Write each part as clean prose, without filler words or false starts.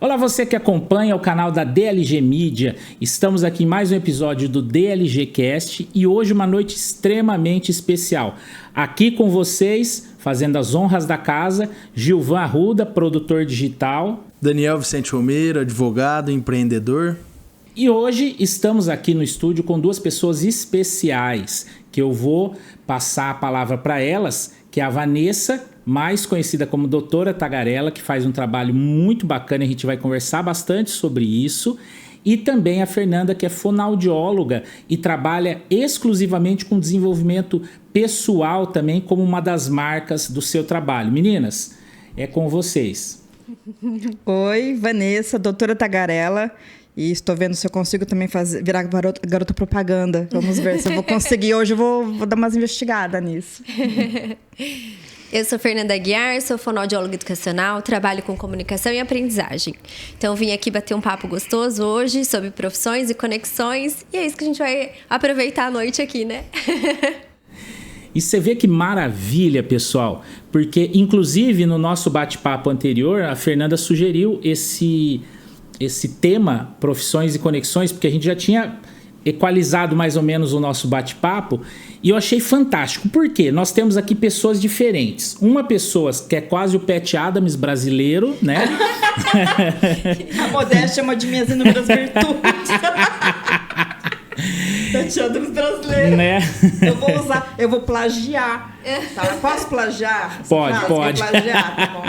Olá, você que acompanha o canal da DLG Mídia. Estamos aqui em mais um episódio do DLG Cast e hoje uma noite extremamente especial. Aqui com vocês, fazendo as honras da casa, Gilvan Arruda, produtor digital. Daniel Vicente Romero, advogado, empreendedor. E hoje estamos aqui no estúdio com duas pessoas especiais, que eu vou passar a palavra para elas, que é a Vanessa, mais conhecida como Doutora Tagarela, que faz um trabalho muito bacana, a gente vai conversar bastante sobre isso, e também a Fernanda, que é fonoaudióloga e trabalha exclusivamente com desenvolvimento pessoal também, como uma das marcas do seu trabalho. Meninas, é com vocês. Oi, Vanessa, Doutora Tagarela. E estou vendo se eu consigo também virar garota propaganda. Vamos ver se eu vou conseguir. Hoje eu vou dar umas investigadas nisso. Eu sou Fernanda Aguiar, sou fonoaudióloga educacional, trabalho com comunicação e aprendizagem. Então vim aqui bater um papo gostoso hoje sobre profissões e conexões. E é isso que a gente vai aproveitar a noite aqui, né? E você vê que maravilha, pessoal, porque inclusive no nosso bate-papo anterior, a Fernanda sugeriu esse tema, profissões e conexões, porque a gente já tinha equalizado mais ou menos o nosso bate-papo, e eu achei fantástico. Por quê? Nós temos aqui pessoas diferentes. Uma pessoa que é quase o Pat Adams brasileiro, né? A modéstia é uma de minhas inúmeras virtudes. Pat Adams brasileiro. Né? Eu vou plagiar. Tá? Posso plagiar? Pode. Vou plagiar, tá bom.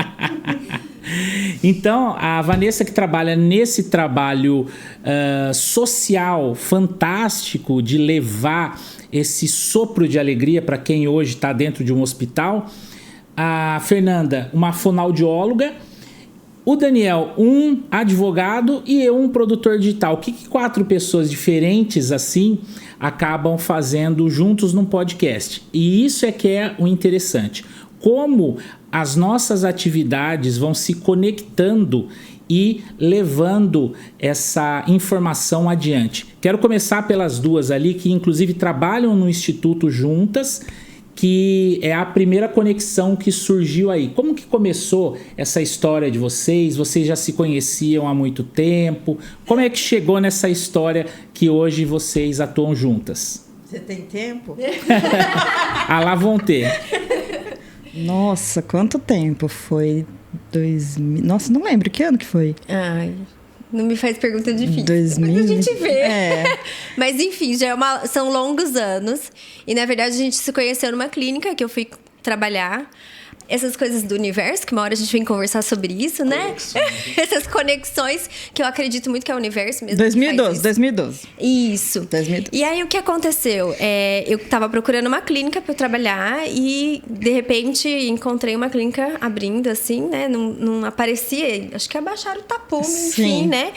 Então, a Vanessa, que trabalha nesse trabalho social fantástico de levar esse sopro de alegria para quem hoje está dentro de um hospital. A Fernanda, uma fonoaudióloga. O Daniel, um advogado, e eu, um produtor digital. O que 4 pessoas diferentes assim acabam fazendo juntos num podcast? E isso é que é o interessante. Como as nossas atividades vão se conectando e levando essa informação adiante. Quero começar pelas duas ali, que inclusive trabalham no Instituto juntas, que é a primeira conexão que surgiu aí. Como que começou essa história de vocês? Vocês já se conheciam há muito tempo? Como é que chegou nessa história que hoje vocês atuam juntas? Você tem tempo? Ah, lá vão ter. Nossa, quanto tempo? Foi 2000... Nossa, não lembro. Que ano que foi? Ai, não me faz pergunta difícil. 2000... Mas a gente vê. É. Mas enfim, são longos anos. E na verdade a gente se conheceu numa clínica que eu fui trabalhar. Essas coisas do universo, que uma hora a gente vem conversar sobre isso, né? Essas conexões, que eu acredito muito que é o universo mesmo. 2012. Isso. 2012. E aí, o que aconteceu? Eu tava procurando uma clínica pra eu trabalhar e, de repente, encontrei uma clínica abrindo, assim, né? Não aparecia, acho que abaixaram o tapume, enfim, né?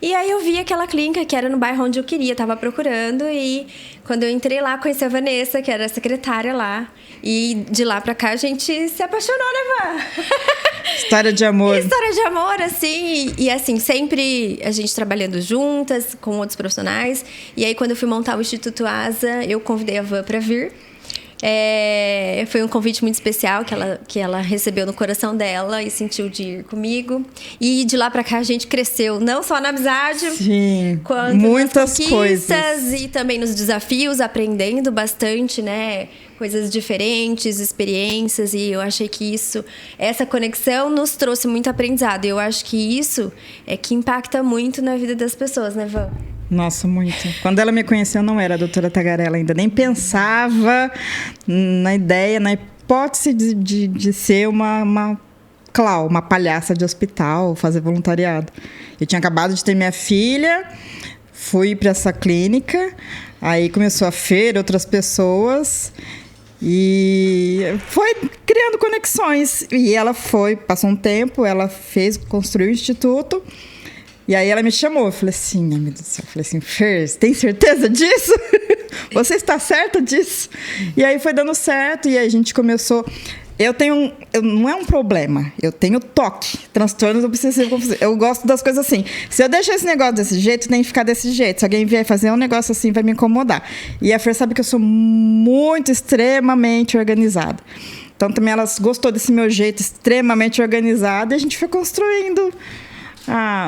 E aí eu vi aquela clínica que era no bairro onde eu queria, tava procurando, e quando eu entrei lá, conheci a Vanessa, que era a secretária lá. E de lá pra cá a gente se apaixonou, né, Van? História de amor. História de amor, assim. E assim, sempre a gente trabalhando juntas, com outros profissionais. E aí, quando eu fui montar o Instituto Asa, eu convidei a Van pra vir. Foi um convite muito especial que ela recebeu no coração dela e sentiu de ir comigo. E de lá pra cá a gente cresceu, não só na amizade, sim, quanto muitas nas coisas. E também nos desafios, aprendendo bastante, né? Coisas diferentes, experiências. E eu achei que essa conexão nos trouxe muito aprendizado. E eu acho que isso é que impacta muito na vida das pessoas, né, Van? Nossa, muito. Quando ela me conheceu, eu não era a doutora Tagarela ainda. Nem pensava na ideia, na hipótese de ser uma palhaça de hospital, fazer voluntariado. Eu tinha acabado de ter minha filha, fui para essa clínica, aí começou a feira, outras pessoas, e foi criando conexões. E ela passou um tempo, ela construiu o instituto. E aí ela me chamou, eu falei assim, meu Deus do céu, Fer, você tem certeza disso? Você está certa disso? E aí foi dando certo, e aí a gente começou... não é um problema, eu tenho toque, transtornos obsessivo-compulsivo. Eu gosto das coisas assim. Se eu deixar esse negócio desse jeito, tem que ficar desse jeito. Se alguém vier fazer um negócio assim, vai me incomodar. E a Fer sabe que eu sou muito, extremamente organizada. Então também ela gostou desse meu jeito extremamente organizado, e a gente foi construindo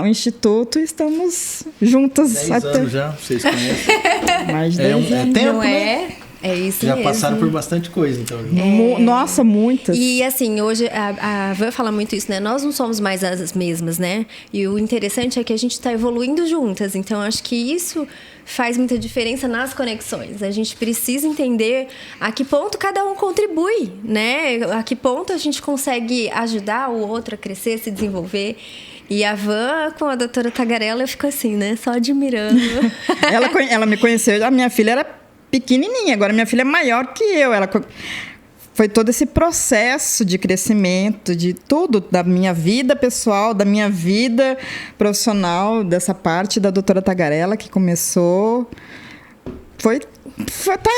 O Instituto, estamos juntas 10 até anos já, vocês conhecem. mais de 10 anos. É tempo, Não né? é isso Já mesmo. passaram por bastante coisa, então. Nossa, muitas. E assim, hoje a Van fala muito isso, né? Nós não somos mais as mesmas, né? E o interessante é que a gente está evoluindo juntas. Então, acho que isso faz muita diferença nas conexões. A gente precisa entender a que ponto cada um contribui, né? A que ponto a gente consegue ajudar o outro a crescer, se desenvolver. E a Van, com a doutora Tagarela, eu fico assim, né? Só admirando. Ela me conheceu, a minha filha era pequenininha, agora minha filha é maior que eu. Foi todo esse processo de crescimento, de tudo, da minha vida pessoal, da minha vida profissional, dessa parte da doutora Tagarela que começou.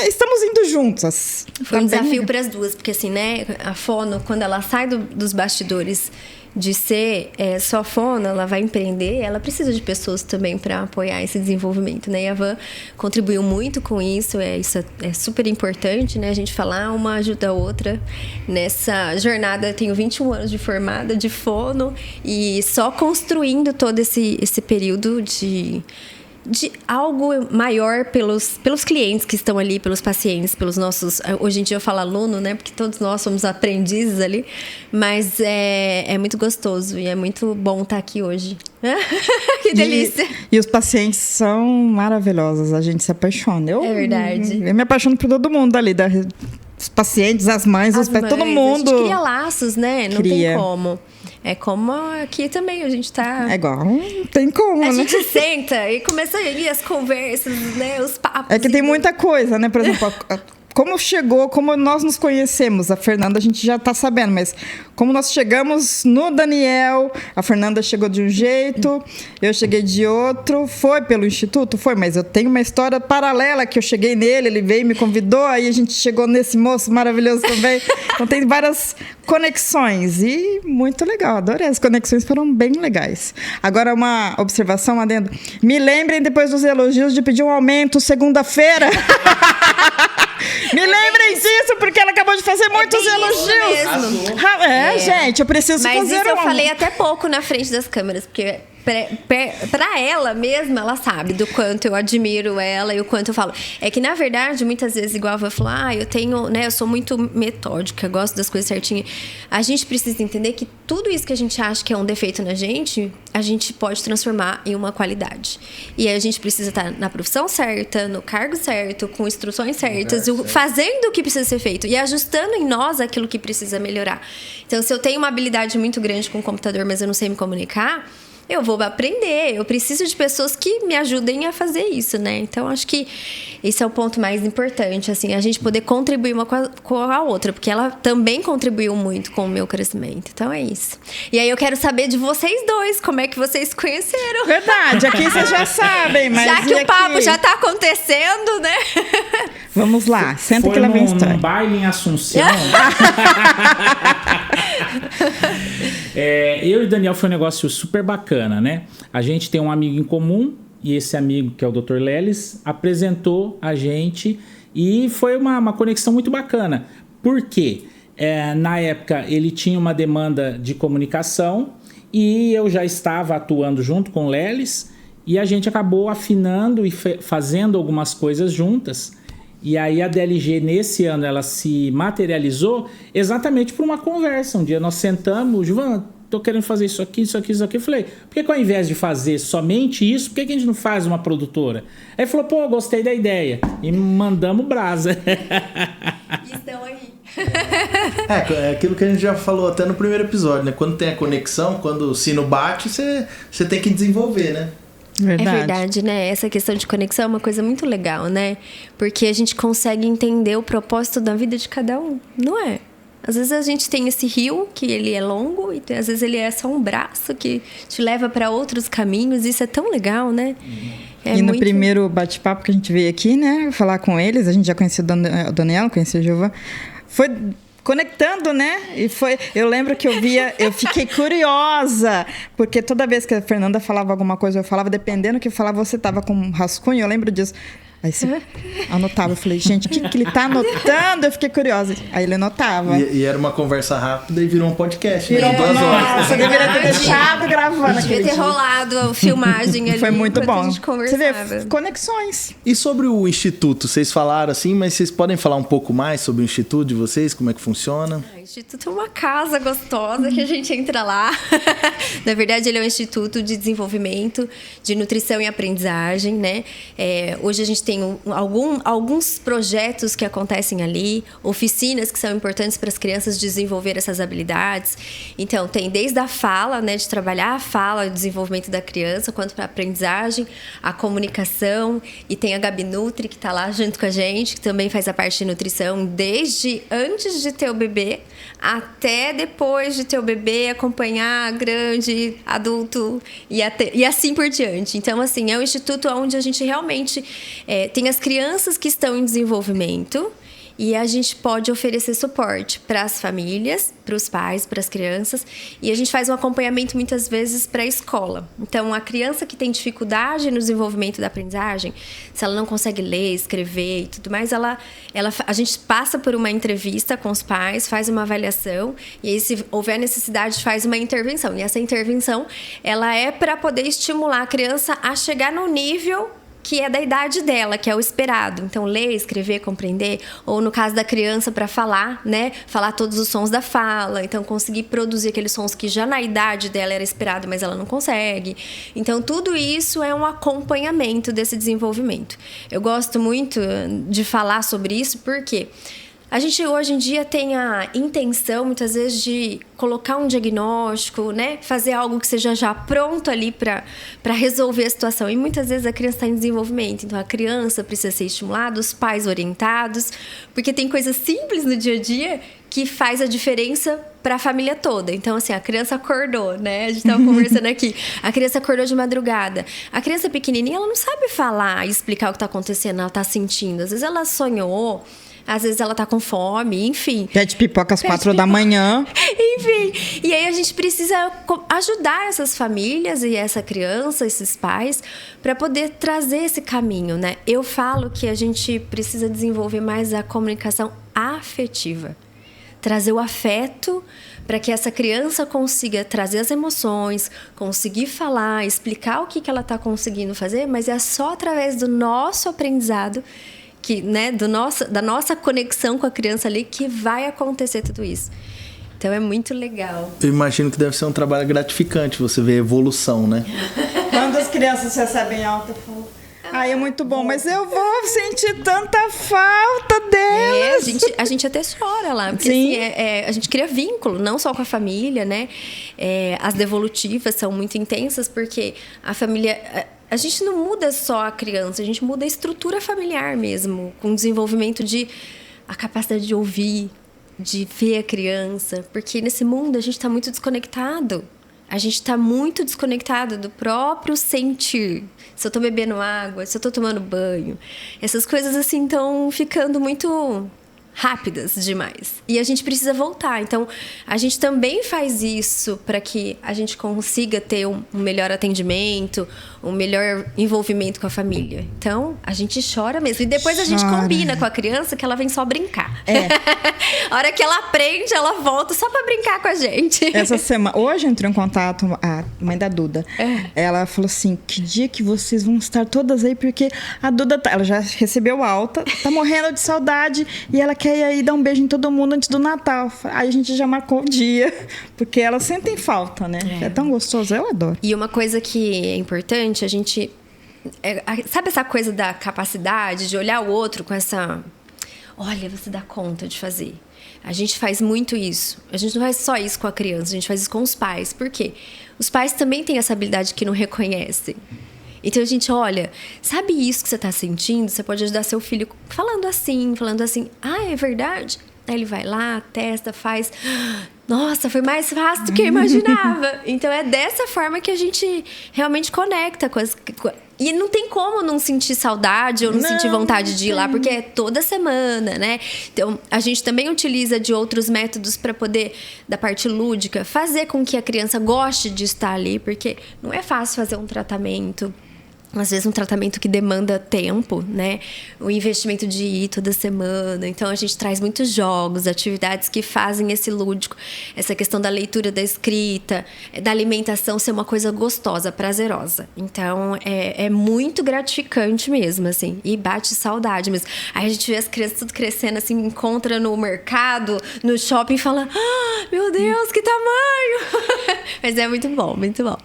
Estamos indo juntos. Foi um desafio para as duas, porque assim, né, a fono, quando ela sai dos bastidores de ser só fono, ela vai empreender, ela precisa de pessoas também para apoiar esse desenvolvimento, né? E a Van contribuiu muito com isso, isso é super importante, né? A gente falar uma ajuda a outra. Nessa jornada, eu tenho 21 anos de formada de fono e só construindo todo esse período de algo maior pelos clientes que estão ali, pelos pacientes, pelos nossos... Hoje em dia eu falo aluno, né? Porque todos nós somos aprendizes ali. Mas é muito gostoso e é muito bom estar aqui hoje. Que delícia! E os pacientes são maravilhosos, a gente se apaixona. É verdade. Eu me apaixono por todo mundo ali, os pacientes, as mães, todo mundo. A gente cria laços, né? Não tem como. É como aqui também, a gente tá... É igual, não tem como, né? A gente senta e começa a ir as conversas, né? Os papos. É que tem muita coisa, né? Por exemplo, como nós nos conhecemos. A Fernanda a gente já está sabendo, mas como nós chegamos no Daniel, a Fernanda chegou de um jeito, eu cheguei de outro. Foi pelo Instituto? Foi, mas eu tenho uma história paralela que eu cheguei nele, ele veio e me convidou, aí a gente chegou nesse moço maravilhoso também. Então tem várias conexões e muito legal, adorei. As conexões foram bem legais. Agora uma observação adendo. Me lembrem depois dos elogios de pedir um aumento segunda-feira. Me lembrem disso, porque ela acabou de fazer muitos elogios. Gente, eu preciso fazer Mas isso eu falei até pouco na frente das câmeras, porque pra ela mesma, ela sabe do quanto eu admiro ela e o quanto eu falo. É que, na verdade, muitas vezes, igual eu vou falar, eu tenho, né, eu sou muito metódica, gosto das coisas certinhas. A gente precisa entender que tudo isso que a gente acha que é um defeito na gente, a gente pode transformar em uma qualidade. E aí a gente precisa estar na profissão certa, no cargo certo, com instruções certas, fazendo o que precisa ser feito e ajustando em nós aquilo que precisa melhorar. Então, se eu tenho uma habilidade muito grande com o computador, mas eu não sei me comunicar, eu vou aprender, eu preciso de pessoas que me ajudem a fazer isso, né? Então, acho que esse é o ponto mais importante, assim, a gente poder contribuir uma com a outra, porque ela também contribuiu muito com o meu crescimento. Então, é isso. E aí, eu quero saber de vocês dois, como é que vocês se conheceram. Verdade, aqui vocês já sabem, mas... Já que o papo já tá acontecendo, né? Vamos lá, senta que ela vem história. Num baile em Assunção. Eu e o Daniel foi um negócio super bacana, né? A gente tem um amigo em comum e esse amigo, que é o Dr. Lelis, apresentou a gente e foi uma conexão muito bacana. Por quê? Na época ele tinha uma demanda de comunicação e eu já estava atuando junto com o Lelis e a gente acabou afinando e fazendo algumas coisas juntas. E aí a DLG, nesse ano, ela se materializou exatamente por uma conversa. Um dia nós sentamos, João, tô querendo fazer isso aqui, isso aqui, isso aqui. Eu falei, por que ao invés de fazer somente isso, por que a gente não faz uma produtora? Aí ele falou, pô, gostei da ideia. E mandamos brasa. Estão aí. É aquilo que a gente já falou até no primeiro episódio, né? Quando tem a conexão, quando o sino bate, você tem que desenvolver, né? Verdade. É verdade, né? Essa questão de conexão é uma coisa muito legal, né? Porque a gente consegue entender o propósito da vida de cada um, não é? Às vezes a gente tem esse rio, que ele é longo, e às vezes ele é só um braço que te leva para outros caminhos. Isso é tão legal, né? E no primeiro bate-papo que a gente veio aqui, né? Falar com eles, a gente já conhecia o Daniel, conhecia o Giovanni. Foi conectando, né? E eu lembro que eu fiquei curiosa, porque toda vez que a Fernanda falava alguma coisa, eu falava, dependendo do que eu falava, você tava com um rascunho, eu lembro disso. Aí você anotava. Eu falei, gente, o que ele tá anotando? Eu fiquei curiosa. Aí ele anotava. E era uma conversa rápida e virou um podcast. Virou, Né? 2 horas. nossa, eu deveria ter deixado gravando. Devia ter rolado a filmagem ali. Foi muito enquanto bom. A gente Você vê, conversava. conexões. E sobre o Instituto? Vocês falaram assim, mas vocês podem falar um pouco mais sobre o Instituto de vocês? Como é que funciona? O Instituto é uma casa gostosa que a gente entra lá. Na verdade, ele é um instituto de desenvolvimento, de nutrição e aprendizagem, né? Hoje a gente tem alguns projetos que acontecem ali, oficinas que são importantes para as crianças desenvolver essas habilidades. Então, tem desde a fala, né? De trabalhar a fala, o desenvolvimento da criança, quanto para a aprendizagem, a comunicação. E tem a Gabi Nutri, que está lá junto com a gente, que também faz a parte de nutrição desde antes de ter o bebê até depois de ter o bebê, acompanhar grande, adulto e assim por diante. Então, assim, é um instituto onde a gente realmente tem as crianças que estão em desenvolvimento e a gente pode oferecer suporte para as famílias, para os pais, para as crianças. E a gente faz um acompanhamento muitas vezes para a escola. Então, a criança que tem dificuldade no desenvolvimento da aprendizagem, se ela não consegue ler, escrever e tudo mais, a gente passa por uma entrevista com os pais, faz uma avaliação e aí, se houver necessidade, faz uma intervenção. E essa intervenção, ela é para poder estimular a criança a chegar no nível que é da idade dela, que é o esperado. Então, ler, escrever, compreender, ou no caso da criança, para falar, né? Falar todos os sons da fala, então conseguir produzir aqueles sons que já na idade dela era esperado, mas ela não consegue. Então, tudo isso é um acompanhamento desse desenvolvimento. Eu gosto muito de falar sobre isso, porque a gente hoje em dia tem a intenção, muitas vezes, de colocar um diagnóstico, né? Fazer algo que seja já pronto ali para resolver a situação. E muitas vezes a criança está em desenvolvimento. Então, a criança precisa ser estimulada, os pais orientados, porque tem coisas simples no dia a dia que faz a diferença para a família toda. Então, assim, a criança acordou, né? A gente estava conversando aqui. A criança acordou de madrugada. A criança pequenininha, ela não sabe falar e explicar o que está acontecendo, ela está sentindo. Às vezes ela sonhou, às vezes ela tá com fome, enfim. Pede pipoca às 4 da manhã. Enfim. E aí a gente precisa ajudar essas famílias e essa criança, esses pais, para poder trazer esse caminho, né? Eu falo que a gente precisa desenvolver mais a comunicação afetiva. Trazer o afeto para que essa criança consiga trazer as emoções, conseguir falar, explicar o que ela está conseguindo fazer, mas é só através do nosso aprendizado né, da nossa conexão com a criança ali que vai acontecer tudo isso. Então é muito legal. Eu imagino que deve ser um trabalho gratificante você ver a evolução, né? Quando as crianças recebem alta, eu falo, é muito bom, mas eu vou sentir tanta falta delas. A gente até chora lá, porque Sim. Assim, a gente cria vínculo, não só com a família, né? As devolutivas são muito intensas, porque a família... A gente não muda só a criança, a gente muda a estrutura familiar mesmo, com o desenvolvimento a capacidade de ouvir, de ver a criança, porque nesse mundo a gente está muito desconectado. A gente está muito desconectado do próprio sentir. Se eu estou bebendo água, se eu estou tomando banho. Essas coisas assim estão ficando muito rápidas demais. E a gente precisa voltar. Então, a gente também faz isso para que a gente consiga ter um melhor atendimento, um melhor envolvimento com a família. Então, a gente chora mesmo. E depois a gente combina com a criança que ela vem só brincar. A hora que ela aprende, ela volta só para brincar com a gente. Essa semana, hoje entrou em contato a mãe da Duda. Ela falou assim, que dia que vocês vão estar todas aí, porque a Duda, ela já recebeu alta, tá morrendo de saudade e ela quer ir aí dar um beijo em todo mundo antes do Natal. Aí a gente já marcou o dia, porque elas sentem falta, né? É tão gostoso, eu adoro. E uma coisa que é importante, a gente... sabe essa coisa da capacidade de olhar o outro com essa... Olha, você dá conta de fazer. A gente faz muito isso. A gente não faz só isso com a criança, a gente faz isso com os pais. Por quê? Os pais também têm essa habilidade que não reconhecem. Então a gente olha, sabe isso que você está sentindo? Você pode ajudar seu filho falando assim. Ah, é verdade? Aí ele vai lá, testa, faz. Nossa, foi mais fácil do que eu imaginava. Então é dessa forma que a gente realmente conecta com as... E não tem como não sentir saudade ou não sentir vontade de ir lá, porque é toda semana, né? Então, a gente também utiliza de outros métodos para poder, da parte lúdica, fazer com que a criança goste de estar ali, porque não é fácil fazer um tratamento às vezes um tratamento que demanda tempo, né? O investimento de ir toda semana. Então, a gente traz muitos jogos, atividades que fazem esse lúdico, essa questão da leitura, da escrita, da alimentação ser uma coisa gostosa, prazerosa. Então, é muito gratificante mesmo, assim. E bate saudade mesmo. Aí a gente vê as crianças tudo crescendo, assim, encontra no mercado, no shopping e fala: ah, meu Deus, que tamanho! Mas é muito bom, muito bom.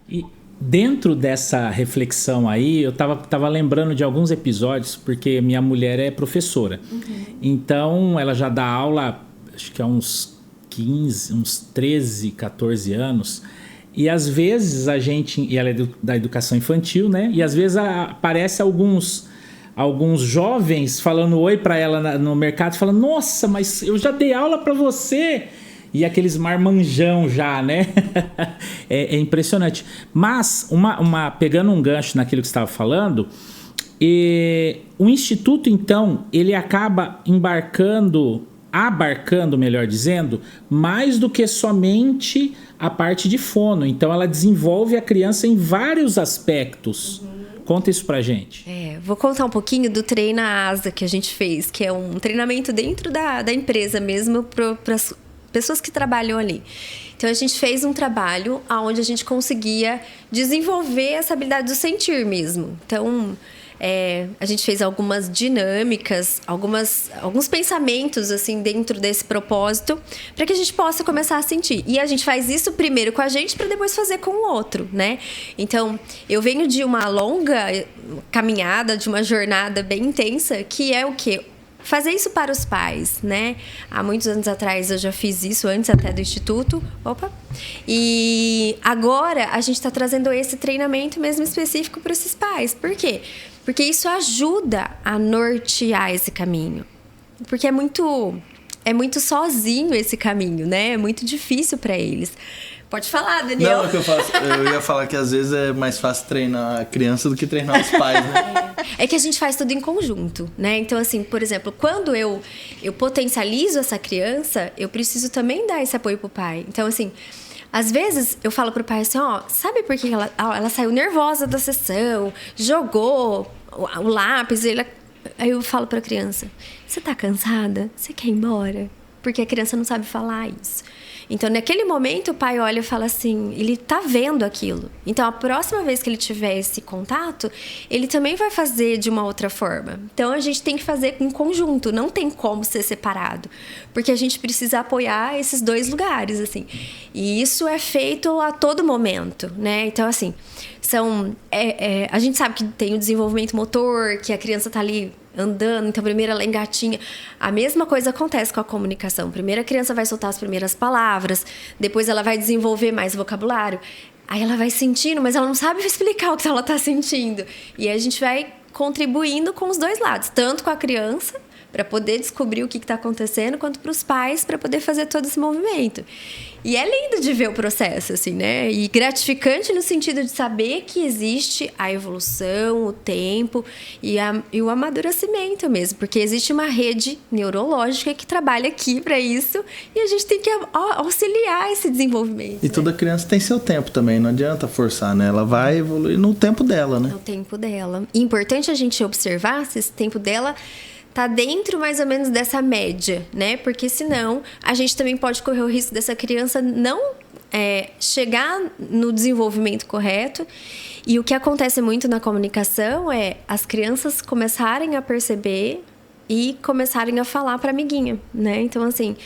E dentro dessa reflexão aí, eu tava lembrando de alguns episódios, porque minha mulher é professora. Então, ela já dá aula, acho que há uns 13, 14 anos. E às vezes a gente... E ela é da educação infantil, né? E às vezes aparece alguns jovens falando oi para ela no mercado, falando: nossa, mas eu já dei aula para você... E aqueles marmanjão já, né? É impressionante. Mas, pegando um gancho naquilo que você estava falando, o Instituto, então, ele acaba abarcando, melhor dizendo, mais do que somente a parte de fono. Então, ela desenvolve a criança em vários aspectos. Conta isso pra gente. Vou contar um pouquinho do Treina Asa que a gente fez, que é um treinamento dentro da empresa mesmo, para as pessoas que trabalham ali. Então, a gente fez um trabalho onde a gente conseguia desenvolver essa habilidade do sentir mesmo. Então, a gente fez algumas dinâmicas, alguns pensamentos assim dentro desse propósito, para que a gente possa começar a sentir. E a gente faz isso primeiro com a gente, para depois fazer com o outro, né? Então, eu venho de uma longa caminhada, de uma jornada bem intensa, que é o quê? Fazer isso para os pais, né? Há muitos anos atrás eu já fiz isso, antes até do Instituto. E agora a gente está trazendo esse treinamento mesmo específico para esses pais. Por quê? Porque isso ajuda a nortear esse caminho. Porque é muito sozinho esse caminho, né? É muito difícil para eles. Pode falar, Daniel. Não, eu ia falar que às vezes é mais fácil treinar a criança do que treinar os pais, né? É que a gente faz tudo em conjunto, né? Então, assim, por exemplo, quando eu potencializo essa criança, eu preciso também dar esse apoio pro pai. Então, assim, às vezes eu falo pro pai assim, sabe por que ela saiu nervosa da sessão, jogou o lápis, aí eu falo pra criança: você tá cansada? Você quer ir embora? Porque a criança não sabe falar isso. Então, naquele momento, o pai olha e fala assim, ele tá vendo aquilo. Então, a próxima vez que ele tiver esse contato, ele também vai fazer de uma outra forma. Então, a gente tem que fazer em conjunto, não tem como ser separado. Porque a gente precisa apoiar esses dois lugares, assim. E isso é feito a todo momento, né? Então, assim, a gente sabe que tem o desenvolvimento motor, que a criança tá ali andando, então primeiro ela engatinha. A mesma coisa acontece com a comunicação. Primeiro a criança vai soltar as primeiras palavras, depois ela vai desenvolver mais vocabulário. Aí ela vai sentindo, mas ela não sabe explicar o que ela está sentindo. E aí a gente vai contribuindo com os dois lados, tanto com a criança, para poder descobrir o que está acontecendo, quanto para os pais, para poder fazer todo esse movimento. E é lindo de ver o processo, assim, né? E gratificante no sentido de saber que existe a evolução, o tempo e o amadurecimento mesmo. Porque existe uma rede neurológica que trabalha aqui para isso e a gente tem que auxiliar esse desenvolvimento. E toda criança tem seu tempo também, não adianta forçar, né? Ela vai evoluir no tempo dela, né? No tempo dela. E importante a gente observar se esse tempo dela tá dentro mais ou menos dessa média, né? Porque senão a gente também pode correr o risco dessa criança não chegar no desenvolvimento correto. E o que acontece muito na comunicação é as crianças começarem a perceber e começarem a falar para amiguinha, né? Então, assim,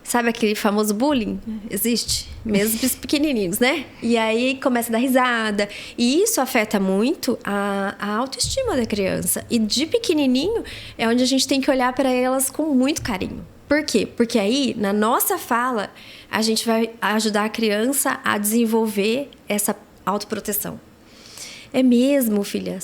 sabe aquele famoso bullying? Existe, mesmo os pequenininhos, né? E aí começa a dar risada. E isso afeta muito a autoestima da criança. E de pequenininho é onde a gente tem que olhar para elas com muito carinho. Por quê? Porque aí, na nossa fala, a gente vai ajudar a criança a desenvolver essa autoproteção. É mesmo, filha?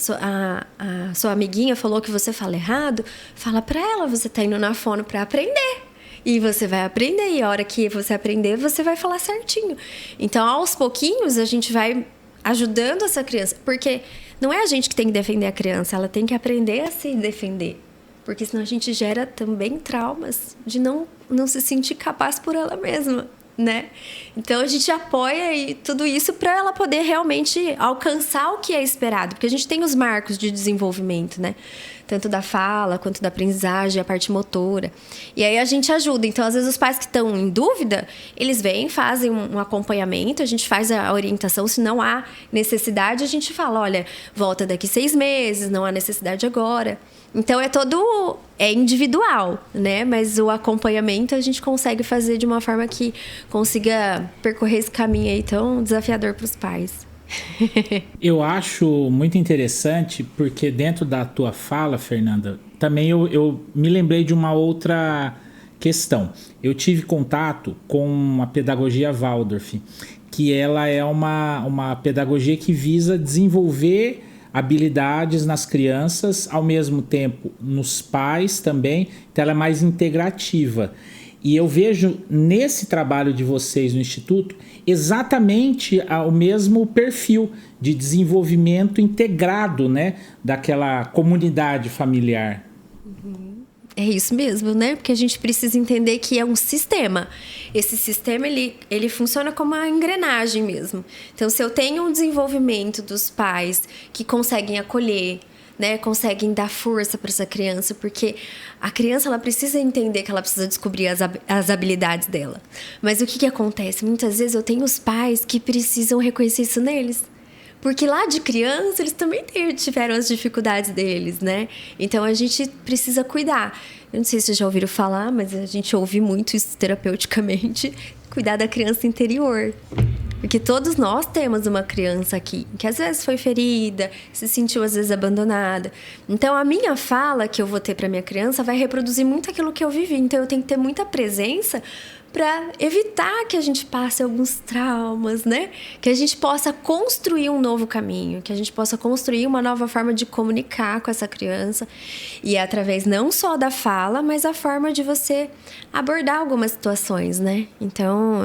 A sua amiguinha falou que você fala errado? Fala para ela, você tá indo na fono para aprender. E você vai aprender, e a hora que você aprender, você vai falar certinho. Então, aos pouquinhos, a gente vai ajudando essa criança. Porque não é a gente que tem que defender a criança, ela tem que aprender a se defender. Porque senão a gente gera também traumas de não se sentir capaz por ela mesma. né? Então a gente apoia tudo isso para ela poder realmente alcançar o que é esperado, porque a gente tem os marcos de desenvolvimento, né? Tanto da fala quanto da aprendizagem, a parte motora. E aí a gente ajuda. Então, às vezes, os pais que estão em dúvida, eles vêm, fazem um acompanhamento, a gente faz a orientação. Se não há necessidade, a gente fala, olha, volta daqui 6 meses, não há necessidade agora. Então, é individual, né? Mas o acompanhamento a gente consegue fazer de uma forma que consiga percorrer esse caminho aí tão desafiador para os pais. Eu acho muito interessante porque dentro da tua fala, Fernanda, também eu me lembrei de uma outra questão. Eu tive contato com a pedagogia Waldorf, que ela é uma pedagogia que visa desenvolver habilidades nas crianças, ao mesmo tempo nos pais também, então ela é mais integrativa. E eu vejo nesse trabalho de vocês no Instituto exatamente o mesmo perfil de desenvolvimento integrado, né, daquela comunidade familiar. É isso mesmo, né? Porque a gente precisa entender que é um sistema. Esse sistema, ele funciona como uma engrenagem mesmo. Então, se eu tenho um desenvolvimento dos pais que conseguem acolher, né, conseguem dar força para essa criança, porque a criança ela precisa entender que ela precisa descobrir as habilidades dela. Mas o que acontece? Muitas vezes eu tenho os pais que precisam reconhecer isso neles. Porque lá de criança eles também tiveram as dificuldades deles, né? Então a gente precisa cuidar. Eu não sei se vocês já ouviram falar, mas a gente ouve muito isso terapeuticamente, cuidar da criança interior. Porque todos nós temos uma criança aqui, que às vezes foi ferida, se sentiu às vezes abandonada. Então, a minha fala que eu vou ter para minha criança vai reproduzir muito aquilo que eu vivi. Então, eu tenho que ter muita presença para evitar que a gente passe alguns traumas, né? Que a gente possa construir um novo caminho, que a gente possa construir uma nova forma de comunicar com essa criança. E é através não só da fala, mas a forma de você abordar algumas situações, né? Então,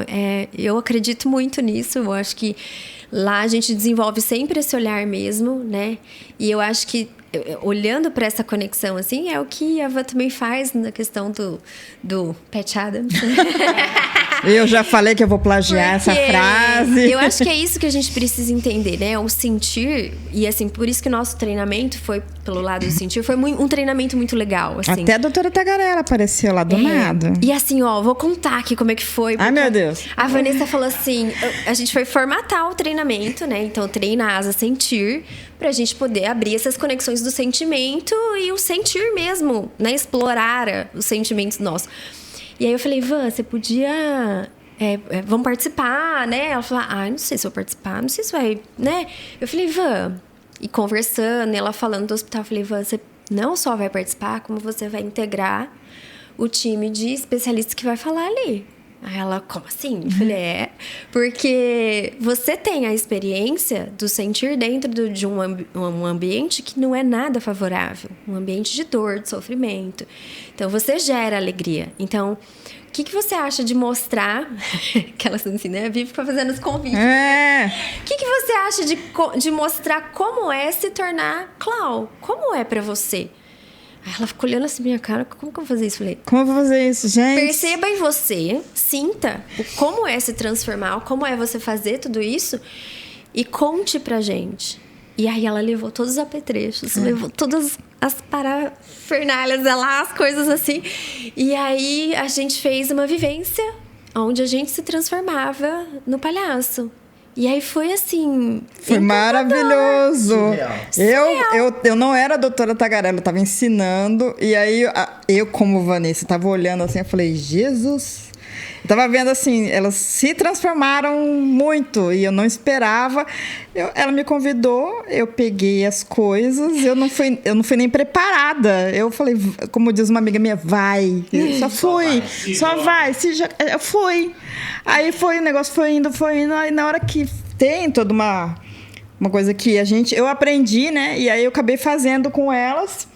eu acredito muito nisso. Eu acho que lá a gente desenvolve sempre esse olhar mesmo, né? E eu acho que olhando para essa conexão, assim, é o que a Van também faz na questão do Pat Adams. Eu já falei que eu vou plagiar essa frase. Eu acho que é isso que a gente precisa entender, né? O sentir, e assim, por isso que o nosso treinamento foi, pelo lado do sentir, foi um treinamento muito legal, assim. Até a doutora Tagarela apareceu lá do nada. E assim, ó, vou contar aqui como é que foi. Ai, meu Deus. A Vanessa falou assim, a gente foi formatar o treinamento, né? Então, treina a asa sentir, pra gente poder abrir essas conexões do sentimento e o sentir mesmo, né? Explorar os sentimentos nossos. E aí eu falei, Van, você podia... vamos participar, né? Ela falou, não sei se eu vou participar, não sei se vai, né? Eu falei, Van... E conversando, ela falando do hospital, eu falei, Van, você não só vai participar, como você vai integrar o time de especialistas que vai falar ali. Aí ela, como assim? Eu falei, porque você tem a experiência do sentir dentro de um ambiente que não é nada favorável. Um ambiente de dor, de sofrimento. Então, você gera alegria. Então, o que você acha de mostrar... Aquela assim, né? Vive fica fazendo os convites. O que você acha de mostrar como é se tornar Clau? Como é pra você? Aí ela ficou olhando assim minha cara, como que eu vou fazer isso? Falei, como eu vou fazer isso, gente? Perceba em você, sinta como é se transformar, como é você fazer tudo isso e conte pra gente. E aí ela levou todos os apetrechos, levou todas as parafernálias lá, as coisas assim. E aí a gente fez uma vivência onde a gente se transformava no palhaço. E aí foi assim... Foi maravilhoso. Eu não era a doutora Tagarela, eu estava ensinando. E aí eu, como Vanessa, estava olhando assim, eu falei, Jesus... Eu tava vendo assim, elas se transformaram muito e eu não esperava. Ela me convidou, eu peguei as coisas, eu não fui nem preparada. Eu falei, como diz uma amiga minha, vai. Só fui, só vai. Eu fui. Aí o negócio foi indo. Aí na hora que tem toda uma coisa que eu aprendi, né? E aí eu acabei fazendo com elas.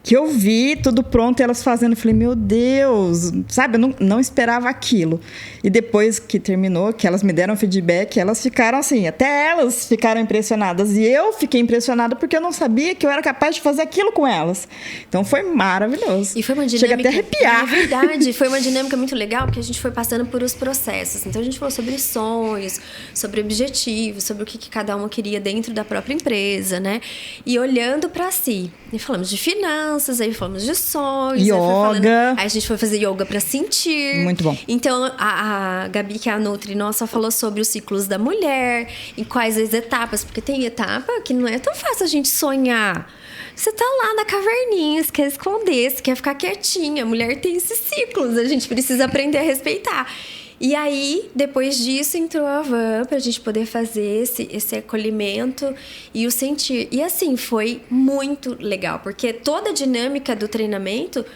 que eu vi tudo pronto e elas fazendo. Eu falei, meu Deus, sabe? Eu não esperava aquilo. E depois que terminou, que elas me deram feedback, elas ficaram assim, até elas ficaram impressionadas. E eu fiquei impressionada porque eu não sabia que eu era capaz de fazer aquilo com elas. Então foi maravilhoso. E foi uma dinâmica... Chega até a arrepiar. É verdade, foi uma dinâmica muito legal, porque a gente foi passando por os processos. Então a gente falou sobre sonhos, sobre objetivos, sobre o que cada uma queria dentro da própria empresa, né? E olhando pra si. E falamos de finanças, aí falamos de sonhos. Yoga. Aí a gente foi fazer yoga pra sentir. Muito bom. Então a Gabi, que é a Nutri nossa, falou sobre os ciclos da mulher, e quais as etapas. Porque tem etapa que não é tão fácil a gente sonhar. Você tá lá na caverninha, você quer esconder, você quer ficar quietinha. A mulher tem esses ciclos, a gente precisa aprender a respeitar. E aí, depois disso, entrou a Van pra gente poder fazer esse acolhimento e o sentir. E assim, foi muito legal, porque toda a dinâmica do treinamento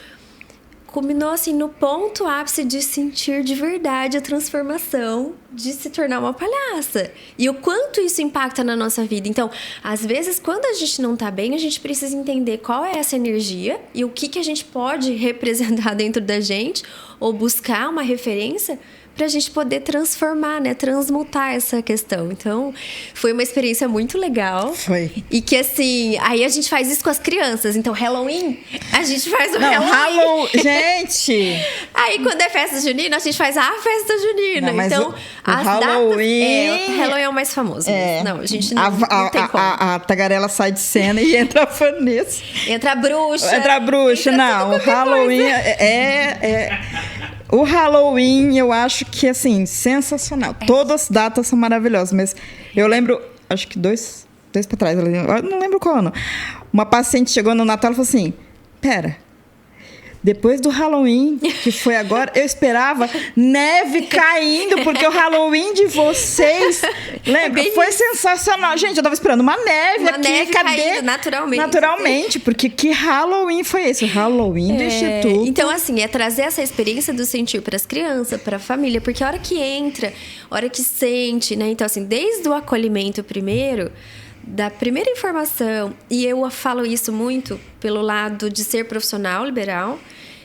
culminou assim no ponto ápice de sentir de verdade a transformação de se tornar uma palhaça. E o quanto isso impacta na nossa vida. Então, às vezes, quando a gente não tá bem, a gente precisa entender qual é essa energia e o que a gente pode representar dentro da gente ou buscar uma referência pra gente poder transformar, né? Transmutar essa questão. Então, foi uma experiência muito legal. Foi. E que, assim, aí a gente faz isso com as crianças. Então, Halloween, a gente faz o Halloween. Gente! Aí, quando é festa junina, a gente faz a festa junina. Não, então, o as Halloween... datas... o Halloween é o mais famoso. Não, a gente não tem como. A Tagarela sai de cena e entra a Vanessa. Entra a bruxa. Não, o Halloween O Halloween, eu acho que, assim, sensacional. Todas as datas são maravilhosas, mas eu lembro, acho que dois pra trás, eu não lembro qual ano. Uma paciente chegou no Natal e falou assim, pera, depois do Halloween, que foi agora, eu esperava neve caindo, porque o Halloween de vocês, lembra? Foi sensacional. Gente, eu tava esperando uma neve uma aqui. Neve cadê? Caindo, naturalmente. Naturalmente, porque que Halloween foi esse? O Halloween do Instituto. Então, assim, é trazer essa experiência do sentir para as crianças, para a família, porque a hora que entra, a hora que sente, né? Então, assim, desde o acolhimento primeiro, da primeira informação, e eu falo isso muito pelo lado de ser profissional liberal,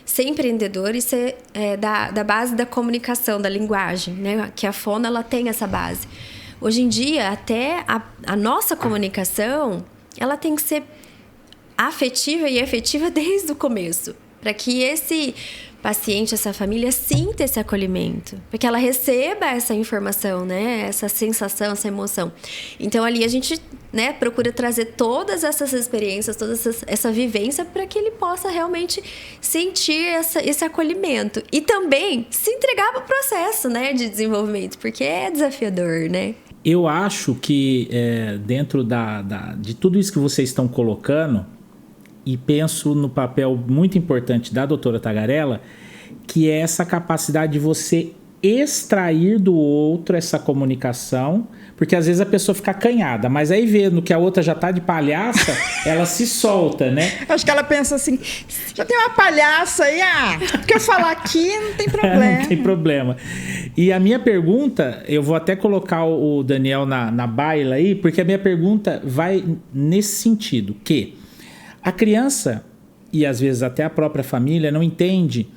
ser empreendedor e ser da base da comunicação, da linguagem, né? Que a Fono, ela tem essa base. Hoje em dia, até a nossa comunicação, ela tem que ser afetiva e efetiva desde o começo, para que esse paciente, essa família sinta esse acolhimento, para que ela receba essa informação, né? Essa sensação, essa emoção. Então, ali a gente, né, procura trazer todas essas experiências, toda essa vivência para que ele possa realmente sentir esse acolhimento. E também se entregar para o processo, né, de desenvolvimento, porque é desafiador, né? Eu acho que dentro de tudo isso que vocês estão colocando, e penso no papel muito importante da doutora Tagarela, que é essa capacidade de você extrair do outro essa comunicação, porque às vezes a pessoa fica acanhada, mas aí vendo que a outra já tá de palhaça, ela se solta, né? Acho que ela pensa assim, já tem uma palhaça aí, porque eu falar aqui não tem problema. Não tem problema. E a minha pergunta, eu vou até colocar o Daniel na baila aí, porque a minha pergunta vai nesse sentido, que a criança, e às vezes até a própria família, não entende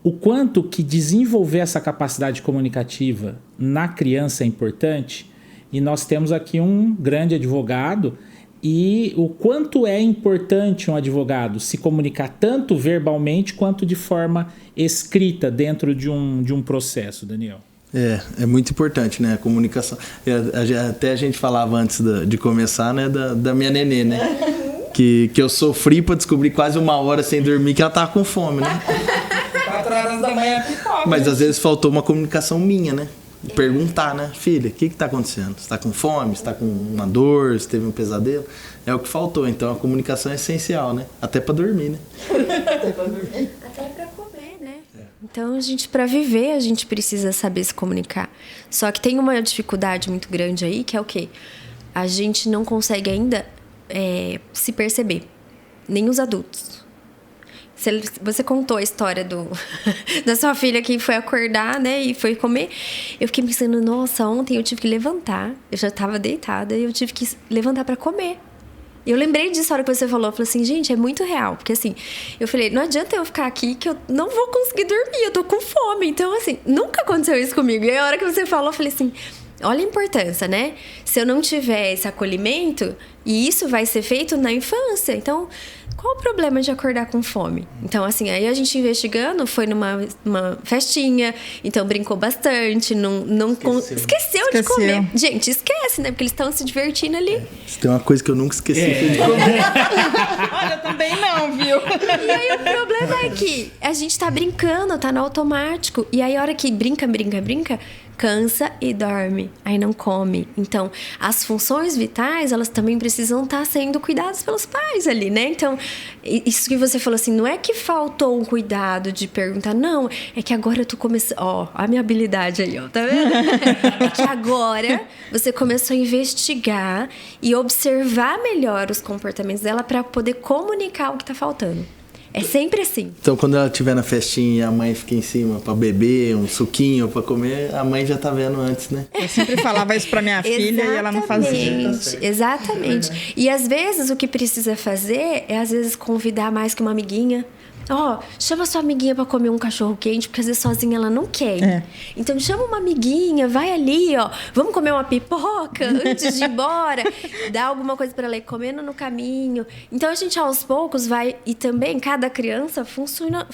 o quanto que desenvolver essa capacidade comunicativa na criança é importante. E nós temos aqui um grande advogado, e o quanto é importante um advogado se comunicar tanto verbalmente quanto de forma escrita dentro de um processo, Daniel. É muito importante, né? A comunicação. Até a gente falava antes de começar, né? Da minha nenê, né? Que eu sofri pra descobrir quase 1 hora sem dormir que ela tava com fome, né? 4 horas da manhã pipoca. Mas às vezes faltou uma comunicação minha, né? Perguntar, né? Filha, o que tá acontecendo? Você tá com fome? Você tá com uma dor? Você teve um pesadelo? É o que faltou. Então a comunicação é essencial, né? Até pra dormir, né? Até pra comer, né? Então, para viver, a gente precisa saber se comunicar. Só que tem uma dificuldade muito grande aí, que é o quê? A gente não consegue ainda se perceber. Nem os adultos. Você contou a história da sua filha que foi acordar, né, e foi comer. Eu fiquei pensando, nossa, ontem eu tive que levantar. Eu já estava deitada e eu tive que levantar para comer. Eu lembrei disso na hora que você falou. Eu falei assim, gente, é muito real. Porque assim, eu falei, não adianta eu ficar aqui que eu não vou conseguir dormir, eu tô com fome. Então, assim, nunca aconteceu isso comigo. E aí, a hora que você falou, eu falei assim, olha a importância, né? Se eu não tiver esse acolhimento, e isso vai ser feito na infância. Então, qual o problema de acordar com fome? Então, assim, aí a gente investigando, foi numa festinha, então brincou bastante, esqueceu de comer. Gente, esquece, né? Porque eles estão se divertindo ali. Isso tem uma coisa que eu nunca esqueci de comer. Olha, eu também não, viu? E aí o problema é que a gente tá brincando, tá no automático. E aí a hora que brinca, cansa e dorme, aí não come. Então, as funções vitais, elas também precisam estar sendo cuidadas pelos pais ali, né? Então, isso que você falou assim, não é que faltou um cuidado de perguntar, não, é que agora eu tô começando... Ó, a minha habilidade aí, ó, tá vendo? É que agora você começou a investigar e observar melhor os comportamentos dela para poder comunicar o que tá faltando. É sempre assim. Então, quando ela estiver na festinha e a mãe fica em cima pra beber um suquinho pra comer, a mãe já tá vendo antes, né? Eu sempre falava isso pra minha filha e ela não fazia. Exatamente. E às vezes o que precisa fazer é, às vezes, convidar mais que uma amiguinha. Ó, chama sua amiguinha pra comer um cachorro quente, porque às vezes sozinha ela não quer. Então chama uma amiguinha, vai ali, ó, vamos comer uma pipoca antes de ir embora, dá alguma coisa pra ela ir comendo no caminho. Então a gente aos poucos vai, e também cada criança funciona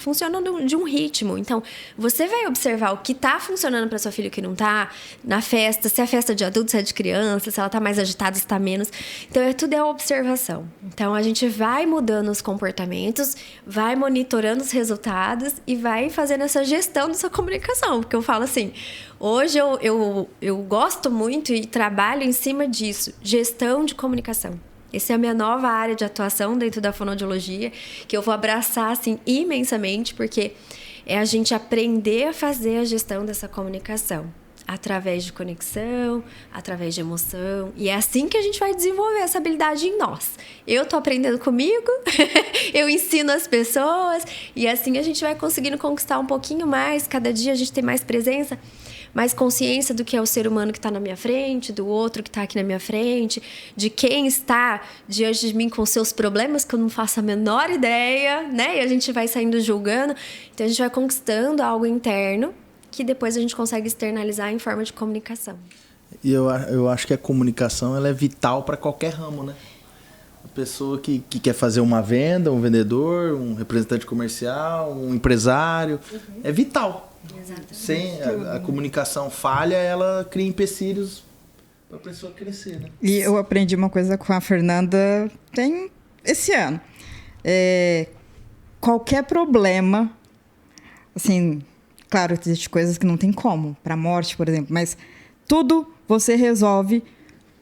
de um ritmo. Então você vai observar o que tá funcionando pra sua filha e o que não tá, na festa, se é festa de adulto, se é de criança, se ela tá mais agitada, se tá menos. Então tudo é observação. Então a gente vai mudando os comportamentos, vai monitorando os resultados e vai fazendo essa gestão dessa comunicação. Porque eu falo assim, hoje eu gosto muito e trabalho em cima disso, gestão de comunicação. Essa é a minha nova área de atuação dentro da fonoaudiologia, que eu vou abraçar assim imensamente, porque é a gente aprender a fazer a gestão dessa comunicação. Através de conexão, através de emoção. E é assim que a gente vai desenvolver essa habilidade em nós. Eu tô aprendendo comigo, eu ensino as pessoas, e assim a gente vai conseguindo conquistar um pouquinho mais. Cada dia a gente tem mais presença, mais consciência do que é o ser humano que está na minha frente, do outro que está aqui na minha frente, de quem está diante de mim com seus problemas, que eu não faço a menor ideia, né? E a gente vai saindo julgando. Então a gente vai conquistando algo interno, que depois a gente consegue externalizar em forma de comunicação. E eu acho que a comunicação ela é vital para qualquer ramo, né? A pessoa que quer fazer uma venda, um vendedor, um representante comercial, um empresário, é vital. Exatamente. Sem a comunicação falha, ela cria empecilhos para a pessoa crescer, né? E eu aprendi uma coisa com a Fernanda esse ano. Qualquer problema, assim... Claro, existem coisas que não tem como, para morte, por exemplo, mas tudo você resolve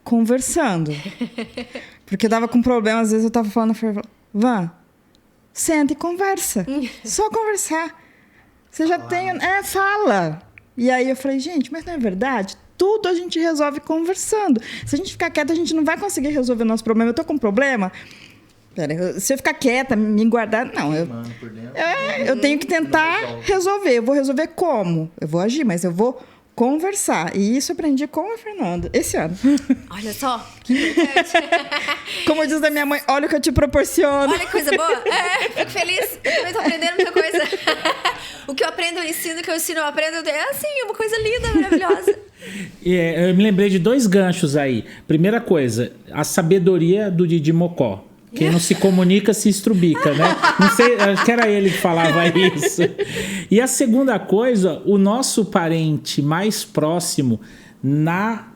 conversando. Porque eu tava com problema, às vezes eu tava falando, Van, senta e conversa. Só conversar. Você já tem... fala. E aí eu falei, gente, mas não é verdade? Tudo a gente resolve conversando. Se a gente ficar quieto, a gente não vai conseguir resolver o nosso problema. Eu tô com um problema... Se eu ficar quieta, me guardar... Não, eu tenho que tentar resolver. Eu vou resolver como? Eu vou agir, mas eu vou conversar. E isso eu aprendi com a Fernanda esse ano. Olha só, que importante. Como diz a minha mãe, olha o que eu te proporciono. Olha que coisa boa. Fico feliz. Eu também tô aprendendo muita coisa. O que eu aprendo, eu ensino. O que eu ensino, eu aprendo. É assim, uma coisa linda, maravilhosa. Eu me lembrei de 2 ganchos aí. Primeira coisa, a sabedoria do Didi Mocó. Quem não se comunica se estrubica, né? Não sei, acho que era ele que falava isso. E a segunda coisa, o nosso parente mais próximo na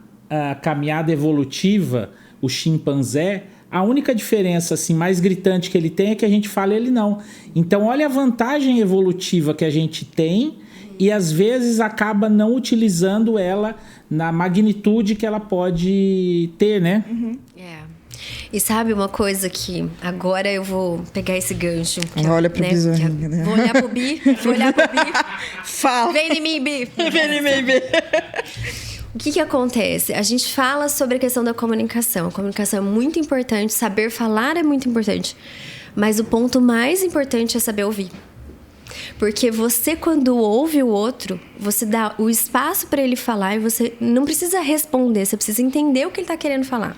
caminhada evolutiva, o chimpanzé, a única diferença assim, mais gritante que ele tem é que a gente fala e ele não. Então, olha a vantagem evolutiva que a gente tem e às vezes acaba não utilizando ela na magnitude que ela pode ter, né? E sabe uma coisa que agora eu vou pegar esse gancho. Olha pro bisourinho, né? Vou olhar pro Bi. Fala. Vem em mim, Bi. Vem em mim, Bi. O que acontece? A gente fala sobre a questão da comunicação. A comunicação é muito importante, saber falar é muito importante. Mas o ponto mais importante é saber ouvir. Porque você, quando ouve o outro, você dá o espaço para ele falar e você não precisa responder, você precisa entender o que ele está querendo falar.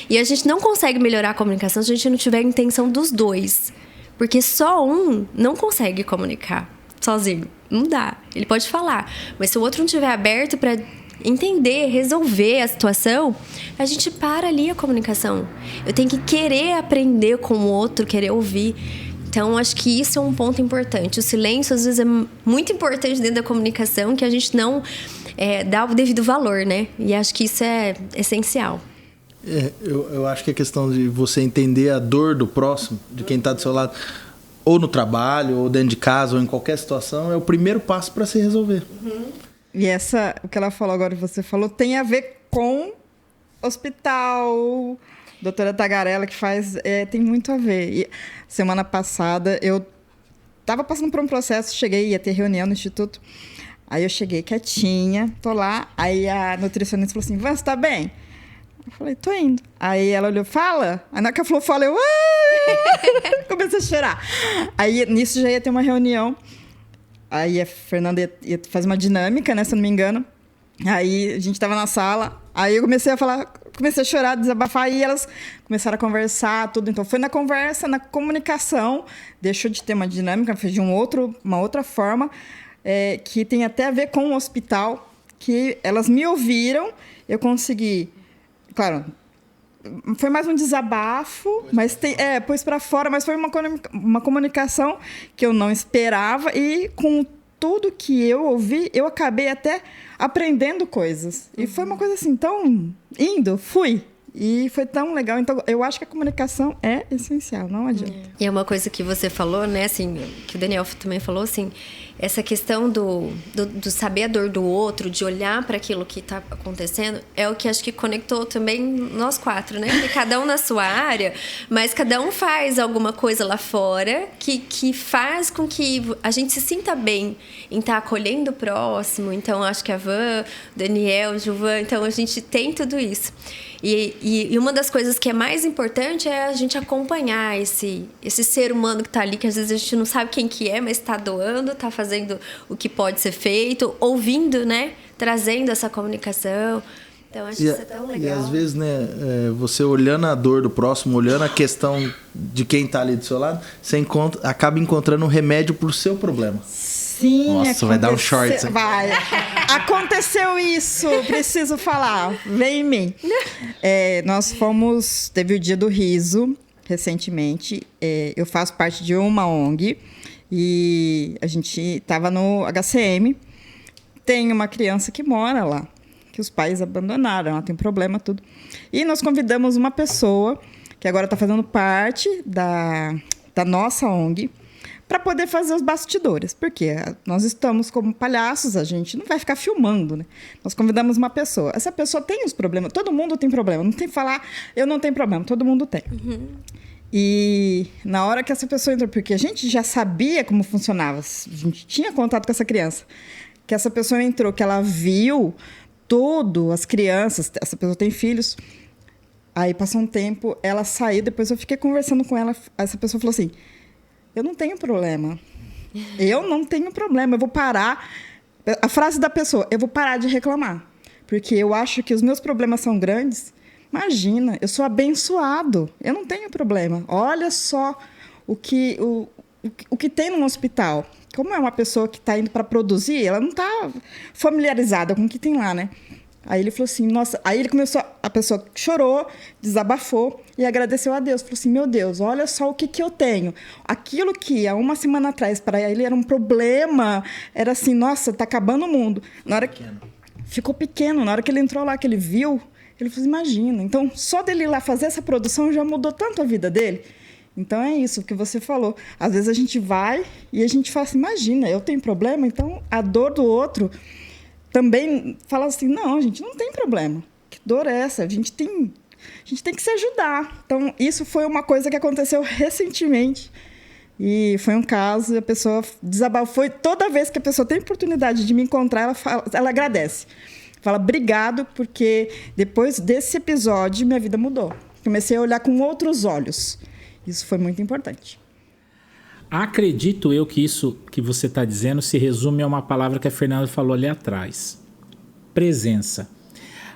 E a gente não consegue melhorar a comunicação se a gente não tiver a intenção dos dois. Porque só um não consegue comunicar sozinho. Não dá. Ele pode falar. Mas se o outro não estiver aberto para entender, resolver a situação, a gente para ali a comunicação. Eu tenho que querer aprender com o outro, querer ouvir. Então, acho que isso é um ponto importante. O silêncio, às vezes, é muito importante dentro da comunicação, que a gente não dá o devido valor, né? E acho que isso é essencial. Eu acho que a questão de você entender a dor do próximo, de quem está do seu lado, ou no trabalho, ou dentro de casa, ou em qualquer situação, é o primeiro passo para se resolver. E o que ela falou agora, você falou, tem a ver com hospital. Doutora Tagarela, que faz, tem muito a ver. E semana passada, eu estava passando por um processo, ia ter reunião no instituto, aí eu cheguei quietinha, tô lá, aí a nutricionista falou assim, Van, você tá bem? Eu falei, tô indo. Aí ela olhou, fala. Aí na hora que ela falou, fala, eu comecei a chorar. Aí nisso já ia ter uma reunião, aí a Fernanda ia fazer uma dinâmica, né, se eu não me engano. Aí a gente tava na sala, aí eu comecei a chorar, desabafar, e elas começaram a conversar, tudo. Então, foi na conversa, na comunicação, deixou de ter uma dinâmica, fez de uma outra forma, que tem até a ver com o hospital, que elas me ouviram, eu consegui... Claro, foi mais um desabafo, pôs para fora, mas foi uma comunicação que eu não esperava, e com tudo que eu ouvi, eu acabei até aprendendo coisas. E foi uma coisa assim, fui. E foi tão legal. Então, eu acho que a comunicação é essencial, não adianta. E é uma coisa que você falou, né, assim, que o Daniel também falou, assim, essa questão do saber a dor do outro, de olhar para aquilo que está acontecendo, é o que acho que conectou também nós quatro, né? Porque cada um na sua área, mas cada um faz alguma coisa lá fora que faz com que a gente se sinta bem em estar acolhendo o próximo. Então, acho que a Van, o Daniel, o Gilvan, então a gente tem tudo isso. E uma das coisas que é mais importante é a gente acompanhar esse ser humano que está ali, que às vezes a gente não sabe quem que é, mas está doando, está fazendo o que pode ser feito, ouvindo, né? Trazendo essa comunicação. Então, acho que isso é tão legal. E às vezes, né, você olhando a dor do próximo, olhando a questão de quem está ali do seu lado, você acaba encontrando um remédio para o seu problema. Sim, nossa, vai dar um short. Vai. Aconteceu isso, preciso falar. Vem em mim. Nós teve o Dia do Riso, recentemente. Eu faço parte de uma ONG e a gente estava no HCM. Tem uma criança que mora lá, que os pais abandonaram, ela tem problema, tudo. E nós convidamos uma pessoa que agora está fazendo parte da nossa ONG, para poder fazer os bastidores, porque nós estamos como palhaços, a gente não vai ficar filmando, né? Nós convidamos uma pessoa. Essa pessoa tem os problemas, todo mundo tem problema, não tem que falar, eu não tenho problema, todo mundo tem. Uhum. E na hora que essa pessoa entrou, porque a gente já sabia como funcionava, a gente tinha contato com essa criança, que essa pessoa entrou, que ela viu tudo, as crianças, essa pessoa tem filhos, aí passou um tempo, ela saiu, depois eu fiquei conversando com ela, essa pessoa falou assim, eu não tenho problema. Eu não tenho problema. Eu vou parar. A frase da pessoa, eu vou parar de reclamar. Porque eu acho que os meus problemas são grandes. Imagina, eu sou abençoado. Eu não tenho problema. Olha só o que tem no hospital. Como é uma pessoa que está indo para produzir, ela não está familiarizada com o que tem lá, né? Aí ele falou assim, nossa... Aí ele começou... A pessoa chorou, desabafou e agradeceu a Deus. Falou assim, meu Deus, olha só o que eu tenho. Aquilo que há uma semana atrás para ele era um problema, era assim, nossa, está acabando o mundo. Na hora que ficou pequeno. Na hora que ele entrou lá, que ele viu, ele falou, imagina. Então, só dele ir lá fazer essa produção já mudou tanto a vida dele. Então, é isso que você falou. Às vezes a gente vai e a gente fala assim, imagina, eu tenho problema, então a dor do outro... Também fala assim, não, a gente não tem problema. Que dor é essa? A gente tem que se ajudar. Então, isso foi uma coisa que aconteceu recentemente. E foi um caso, a pessoa desabafou. Toda vez que a pessoa tem oportunidade de me encontrar, ela agradece. Fala, obrigado, porque depois desse episódio, minha vida mudou. Comecei a olhar com outros olhos. Isso foi muito importante. Acredito eu que isso que você está dizendo se resume a uma palavra que a Fernanda falou ali atrás. Presença.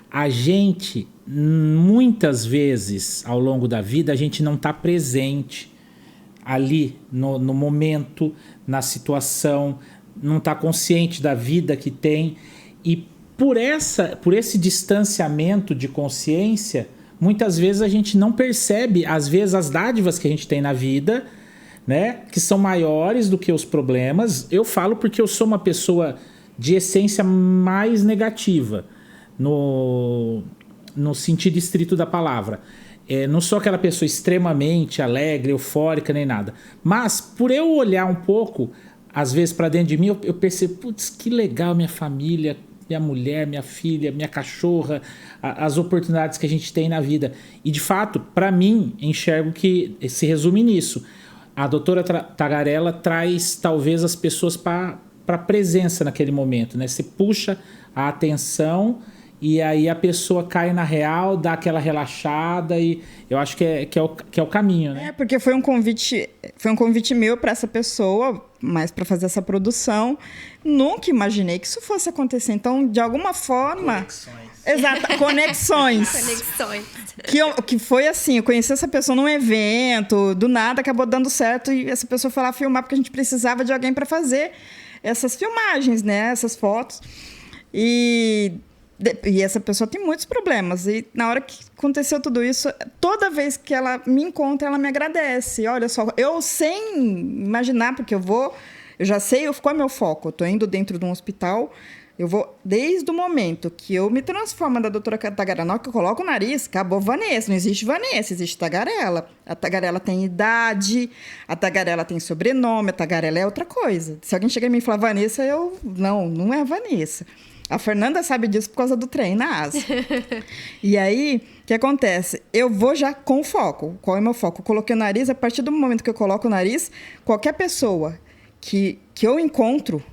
A gente, muitas vezes, ao longo da vida, a gente não está presente ali no momento, na situação, não está consciente da vida que tem. E por esse distanciamento de consciência, muitas vezes a gente não percebe, às vezes, as dádivas que a gente tem na vida, né, que são maiores do que os problemas. Eu falo porque eu sou uma pessoa de essência mais negativa, no sentido estrito da palavra. Não sou aquela pessoa extremamente alegre, eufórica, nem nada. Mas, por eu olhar um pouco, às vezes, para dentro de mim, eu percebo, putz, que legal minha família, minha mulher, minha filha, minha cachorra, as oportunidades que a gente tem na vida. E, de fato, para mim, enxergo que se resume nisso. A doutora Tagarela traz, talvez, as pessoas para a presença naquele momento, né? Você puxa a atenção e aí a pessoa cai na real, dá aquela relaxada, e eu acho que é o caminho, né? Porque foi um convite meu para essa pessoa, mas para fazer essa produção. Nunca imaginei que isso fosse acontecer. Então, de alguma forma... Conexões. Exato, conexões. Que foi assim, eu conheci essa pessoa num evento, do nada acabou dando certo e essa pessoa foi lá filmar porque a gente precisava de alguém para fazer essas filmagens, né? Essas fotos. E essa pessoa tem muitos problemas. E na hora que aconteceu tudo isso, toda vez que ela me encontra, ela me agradece. Olha só, eu sem imaginar, porque eu já sei qual é meu foco. Eu estou indo dentro de um hospital. Eu vou, desde o momento que eu me transformo da doutora Tagarela, na hora que eu coloco o nariz, acabou Vanessa. Não existe Vanessa, existe Tagarela. A Tagarela tem idade, a Tagarela tem sobrenome, a Tagarela é outra coisa. Se alguém chegar em mim e falar Vanessa, não é a Vanessa. A Fernanda sabe disso por causa do trem na asa. E aí, o que acontece? Eu vou já com foco. Qual é o meu foco? Eu coloquei o nariz, a partir do momento que eu coloco o nariz, qualquer pessoa que eu encontro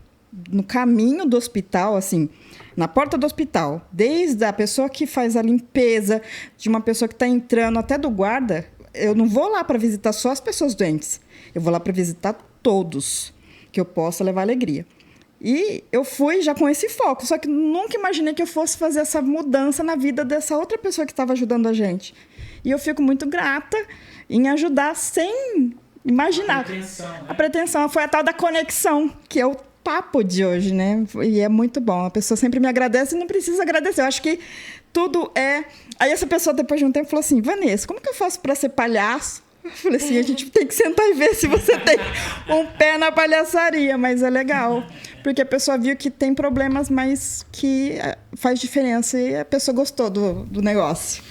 no caminho do hospital, assim, na porta do hospital, desde a pessoa que faz a limpeza, de uma pessoa que está entrando, até do guarda, eu não vou lá para visitar só as pessoas doentes. Eu vou lá para visitar todos, que eu possa levar alegria. E eu fui já com esse foco, só que nunca imaginei que eu fosse fazer essa mudança na vida dessa outra pessoa que estava ajudando a gente. E eu fico muito grata em ajudar sem imaginar. A pretensão, né? A pretensão foi a tal da conexão, que é o papo de hoje, né? E é muito bom. A pessoa sempre me agradece e não precisa agradecer. Eu acho que tudo é... Aí essa pessoa, depois de um tempo, falou assim, Vanessa, como que eu faço para ser palhaço? Eu falei assim, a gente tem que sentar e ver se você tem um pé na palhaçaria, mas é legal. Porque a pessoa viu que tem problemas, mas que faz diferença e a pessoa gostou do negócio.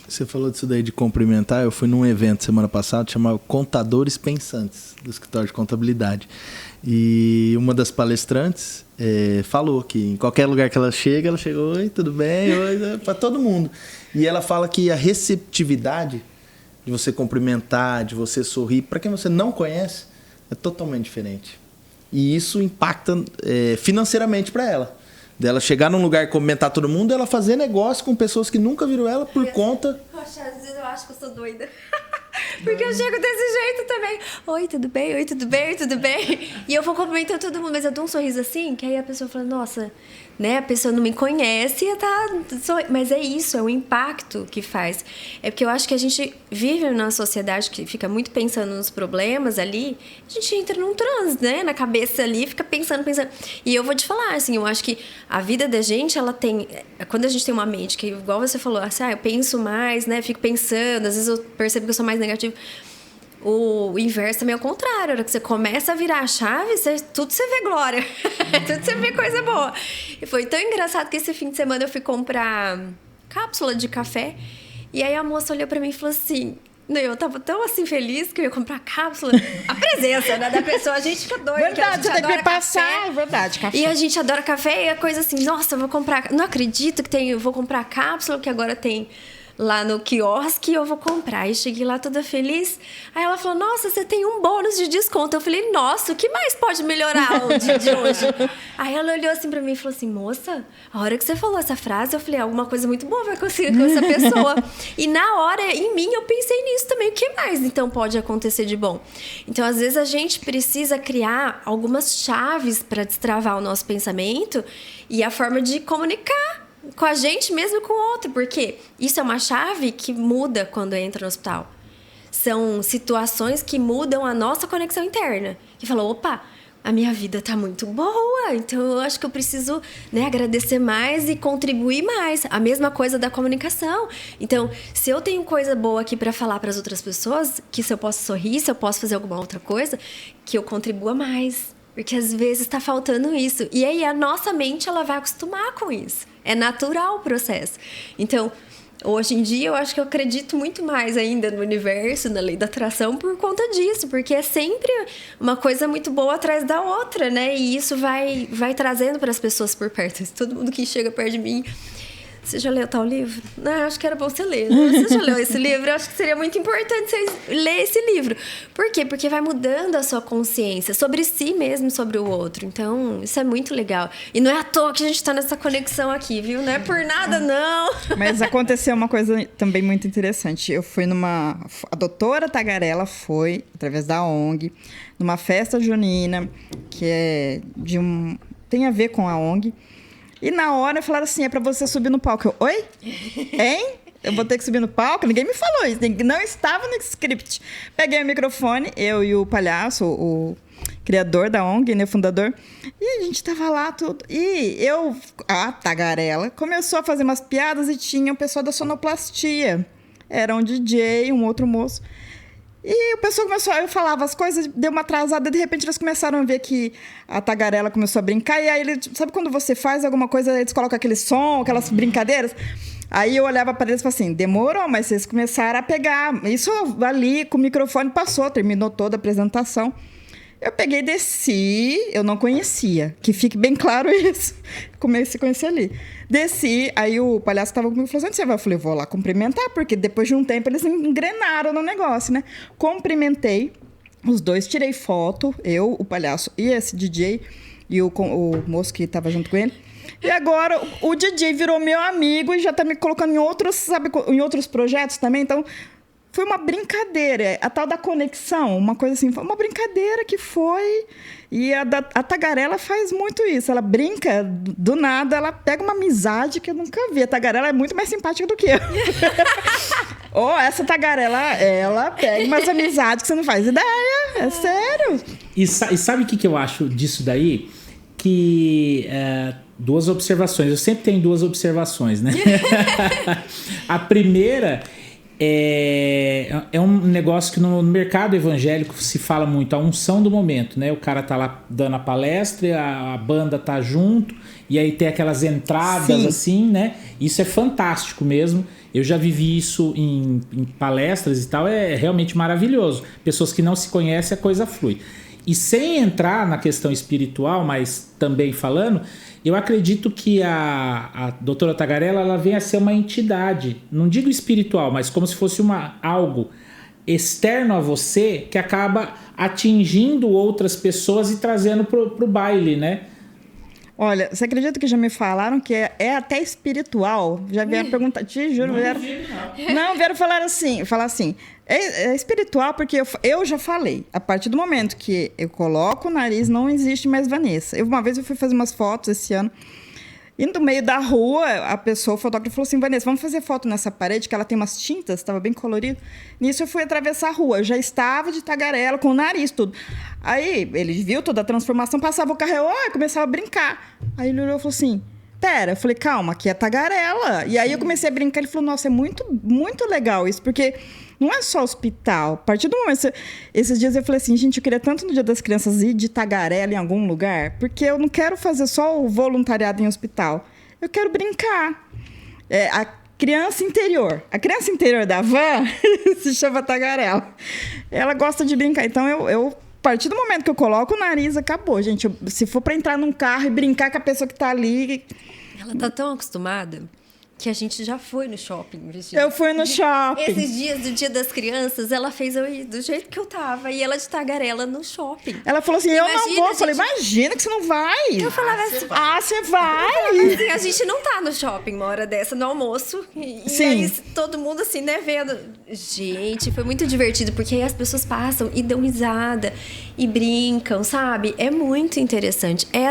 Você falou disso daí de cumprimentar. Eu fui num evento semana passada chamado Contadores Pensantes, do escritório de contabilidade. E uma das palestrantes falou que em qualquer lugar que ela chega, oi, tudo bem? Oi, para todo mundo. E ela fala que a receptividade de você cumprimentar, de você sorrir, para quem você não conhece, é totalmente diferente. E isso impacta financeiramente para ela. Dela chegar num lugar e cumprimentar todo mundo, ela fazer negócio com pessoas que nunca viram ela por conta... Poxa, às vezes eu acho que eu sou doida. Porque eu chego desse jeito também. Oi, tudo bem? Oi, tudo bem? Oi, tudo bem? E eu vou cumprimentando todo mundo, mas eu dou um sorriso assim, que aí a pessoa fala, nossa, né? A pessoa não me conhece e tá... Mas é isso, é o impacto que faz. É porque eu acho que a gente vive numa sociedade que fica muito pensando nos problemas ali, a gente entra num transe, né? Na cabeça ali, fica pensando. E eu vou te falar, assim, eu acho que a vida da gente, ela tem... Quando a gente tem uma mente, que igual você falou, assim, eu penso mais, né? Fico pensando, às vezes eu percebo que eu sou mais negativo. O inverso também é o contrário. A hora que você começa a virar a chave, tudo você vê glória. Tudo você vê coisa boa. E foi tão engraçado que esse fim de semana eu fui comprar cápsula de café. E aí a moça olhou pra mim e falou assim... Eu tava tão assim feliz que eu ia comprar cápsula. A presença, né, da pessoa, a gente fica doido. Verdade, você tem que passar, verdade, café. E a gente adora café e a coisa assim, nossa, eu vou comprar... Não acredito que eu vou comprar cápsula, que agora tem... lá no quiosque, eu vou comprar. E cheguei lá toda feliz. Aí ela falou, nossa, você tem um bônus de desconto. Eu falei, nossa, o que mais pode melhorar o dia de hoje? Aí ela olhou assim pra mim e falou assim, moça, a hora que você falou essa frase, eu falei, alguma coisa muito boa vai conseguir com essa pessoa. E na hora, em mim, eu pensei nisso também. que mais então pode acontecer de bom? Então, às vezes, a gente precisa criar algumas chaves para destravar o nosso pensamento e a forma de comunicar com a gente mesmo e com o outro, porque isso é uma chave que muda quando entra no hospital. São situações que mudam a nossa conexão interna. Que fala, opa, a minha vida tá muito boa, então eu acho que eu preciso, né, agradecer mais e contribuir mais. A mesma coisa da comunicação. Então, se eu tenho coisa boa aqui para falar para as outras pessoas, que se eu posso sorrir, se eu posso fazer alguma outra coisa, que eu contribua mais. Porque às vezes tá faltando isso. E aí a nossa mente, ela vai acostumar com isso. É natural o processo. Então, hoje em dia, eu acho que eu acredito muito mais ainda no universo, na lei da atração, por conta disso. Porque é sempre uma coisa muito boa atrás da outra, né? E isso vai trazendo para as pessoas por perto. Todo mundo que chega perto de mim... Você já leu tal livro? Não, acho que era bom você ler. Você já leu esse livro? Eu acho que seria muito importante você ler esse livro. Por quê? Porque vai mudando a sua consciência sobre si mesmo e sobre o outro. Então, isso é muito legal. E não é à toa que a gente está nessa conexão aqui, viu? Não é por nada, não. Mas aconteceu uma coisa também muito interessante. Eu fui a doutora Tagarela foi, através da ONG, numa festa junina, que é tem a ver com a ONG. E na hora falaram assim, é pra você subir no palco. Eu, oi? Hein? Eu vou ter que subir no palco? Ninguém me falou isso, não estava no script. Peguei o microfone, eu e o Palhaço, o criador da ONG, né, fundador, e a gente tava lá tudo. E a Tagarela, começou a fazer umas piadas e tinha o pessoal da sonoplastia. Era um DJ, um outro moço. E o pessoal começou, eu falava as coisas, deu uma atrasada, de repente eles começaram a ver que a Tagarela começou a brincar, e aí ele, sabe quando você faz alguma coisa, eles colocam aquele som, aquelas brincadeiras? Aí eu olhava para eles e falava assim, demorou, mas vocês começaram a pegar. Isso ali, com o microfone passou, terminou toda a apresentação. Eu peguei e desci, eu não conhecia, que fique bem claro isso. Comecei a conhecer ali. Desci, aí o Palhaço estava comigo e falou assim, onde você vai? Eu falei, vou lá cumprimentar, porque depois de um tempo eles engrenaram no negócio, né? Cumprimentei, os dois, tirei foto, eu, o Palhaço e esse DJ, e o moço que estava junto com ele. E agora o DJ virou meu amigo e já está me colocando em outros, sabe, em outros projetos também, então... Foi uma brincadeira, a tal da conexão, uma coisa assim, foi uma brincadeira que foi... E a Tagarela faz muito isso, ela brinca do nada, ela pega uma amizade que eu nunca vi. A Tagarela é muito mais simpática do que eu. Essa Tagarela, ela pega umas amizades que você não faz ideia, é sério. E sabe o que eu acho disso daí? Que... duas observações, eu sempre tenho duas observações, né? A primeira... É um negócio que no mercado evangélico se fala muito, a unção do momento, né? O cara tá lá dando a palestra, a banda tá junto, e aí tem aquelas entradas. Sim. Assim, né? Isso é fantástico mesmo. Eu já vivi isso em palestras e tal, é realmente maravilhoso. Pessoas que não se conhecem, a coisa flui. E sem entrar na questão espiritual, mas também falando, eu acredito que a doutora Tagarela, ela vem a ser uma entidade, não digo espiritual, mas como se fosse algo externo a você que acaba atingindo outras pessoas e trazendo pro baile, né? Olha, você acredita que já me falaram que é até espiritual? Já vieram perguntar, te juro, vieram falar assim, é espiritual porque eu já falei, a partir do momento que eu coloco o nariz, não existe mais Vanessa. Uma vez eu fui fazer umas fotos esse ano, e no meio da rua, o fotógrafo falou assim, Vanessa, vamos fazer foto nessa parede, que ela tem umas tintas, estava bem colorido. Nisso eu fui atravessar a rua, eu já estava de tagarela, com o nariz, tudo. Aí ele viu toda a transformação, passava o carro, eu começava a brincar. Aí ele olhou e falou assim, pera, eu falei, calma, aqui é tagarela. E aí eu comecei a brincar, ele falou, nossa, é muito, muito legal isso, porque não é só hospital. A partir do momento... Esses dias eu falei assim, gente, eu queria tanto no Dia das Crianças ir de tagarela em algum lugar, porque eu não quero fazer só o voluntariado em hospital. Eu quero brincar. A criança interior da van se chama tagarela. Ela gosta de brincar. Então, a partir do momento que eu coloco o nariz, acabou, gente. Se for para entrar num carro e brincar com a pessoa que tá ali... Ela tá tão acostumada... que a gente já foi no shopping, Virginia. Eu fui no shopping. Esses dias do Dia das Crianças, ela fez eu ir do jeito que eu tava. E ela de tagarela no shopping. Ela falou assim, eu não vou. Eu falei, gente... imagina que você não vai. Eu falava assim... você vai. Assim, a gente não tá no shopping uma hora dessa, no almoço. E Sim. aí todo mundo assim, né, vendo. Gente, foi muito divertido, porque aí as pessoas passam e dão risada. E brincam, sabe? É muito interessante. É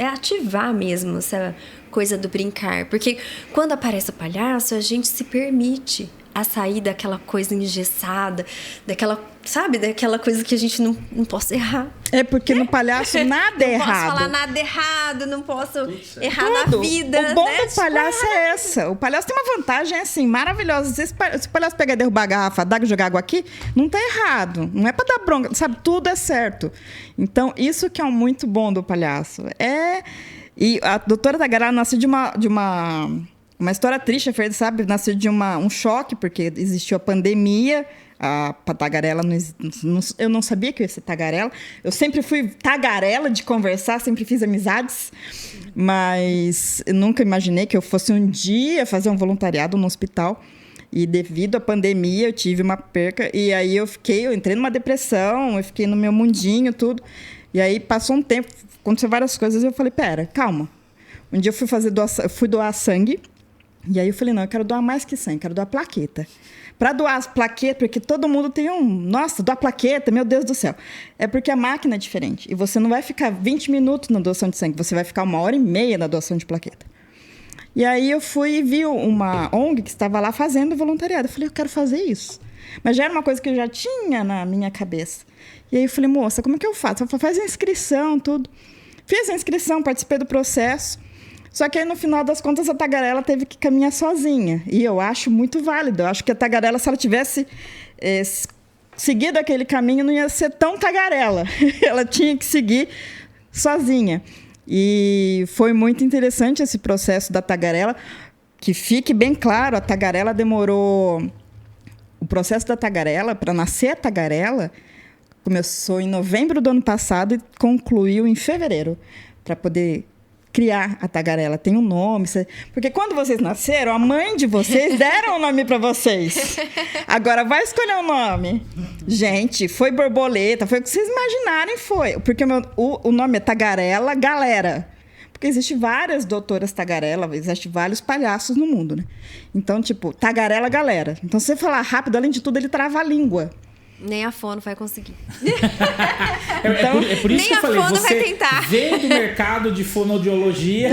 ativar mesmo essa coisa do brincar. Porque quando aparece o palhaço, a gente se permite a sair daquela coisa engessada, daquela, sabe? Daquela coisa que a gente não posso errar. É porque no palhaço nada é errado. Não posso falar nada errado, não posso errar Tudo. na vida. O bom né? do palhaço é essa. O palhaço tem uma vantagem assim, maravilhosa. Se o palhaço pegar e derrubar a garrafa d'água e jogar água aqui, não tá errado. Não é pra dar bronca, sabe? Tudo é certo. Então, isso que é o muito bom do palhaço. E a doutora Tagarela nasceu de uma história triste, sabe? Nasceu de um choque, porque existiu a pandemia. A tagarela, eu não sabia que eu ia ser tagarela. Eu sempre fui tagarela de conversar, sempre fiz amizades. Mas eu nunca imaginei que eu fosse um dia fazer um voluntariado no hospital. E devido à pandemia, eu tive uma perca. E aí eu entrei numa depressão, eu fiquei no meu mundinho, tudo. E aí passou um tempo, aconteceu várias coisas, e eu falei, pera, calma. Um dia eu fui doar sangue, e aí eu falei, não, eu quero doar mais que sangue, quero doar plaqueta. Para doar as plaquetas, porque todo mundo tem nossa, doar plaqueta, meu Deus do céu. É porque a máquina é diferente, e você não vai ficar 20 minutos na doação de sangue, você vai ficar 1h30 na doação de plaqueta. E aí eu fui e vi uma ONG que estava lá fazendo voluntariado. Eu falei, eu quero fazer isso. Mas já era uma coisa que eu já tinha na minha cabeça. E aí eu falei, moça, como é que eu faço? Ela falou, faz a inscrição, tudo. Fiz a inscrição, participei do processo. Só que aí, no final das contas, a tagarela teve que caminhar sozinha. E eu acho muito válido. Eu acho que a tagarela, se ela tivesse seguido aquele caminho, não ia ser tão tagarela. Ela tinha que seguir sozinha. E foi muito interessante esse processo da tagarela. Que fique bem claro, a tagarela demorou... O processo da tagarela, para nascer a tagarela, começou em novembro do ano passado e concluiu em fevereiro, para poder criar a tagarela. Tem um nome. Porque quando vocês nasceram, a mãe de vocês deram um nome para vocês. Agora, vai escolher um nome. Gente, foi borboleta, foi o que vocês imaginarem, foi. Porque o nome é Tagarela Galera. Porque existem várias doutoras tagarela, existem vários palhaços no mundo, né? Então, tipo, tagarela galera. Então, se você falar rápido, além de tudo, ele trava a língua. Nem a fono vai conseguir. É por isso nem que eu falei, a fono você vai tentar. veio do mercado de fonoaudiologia,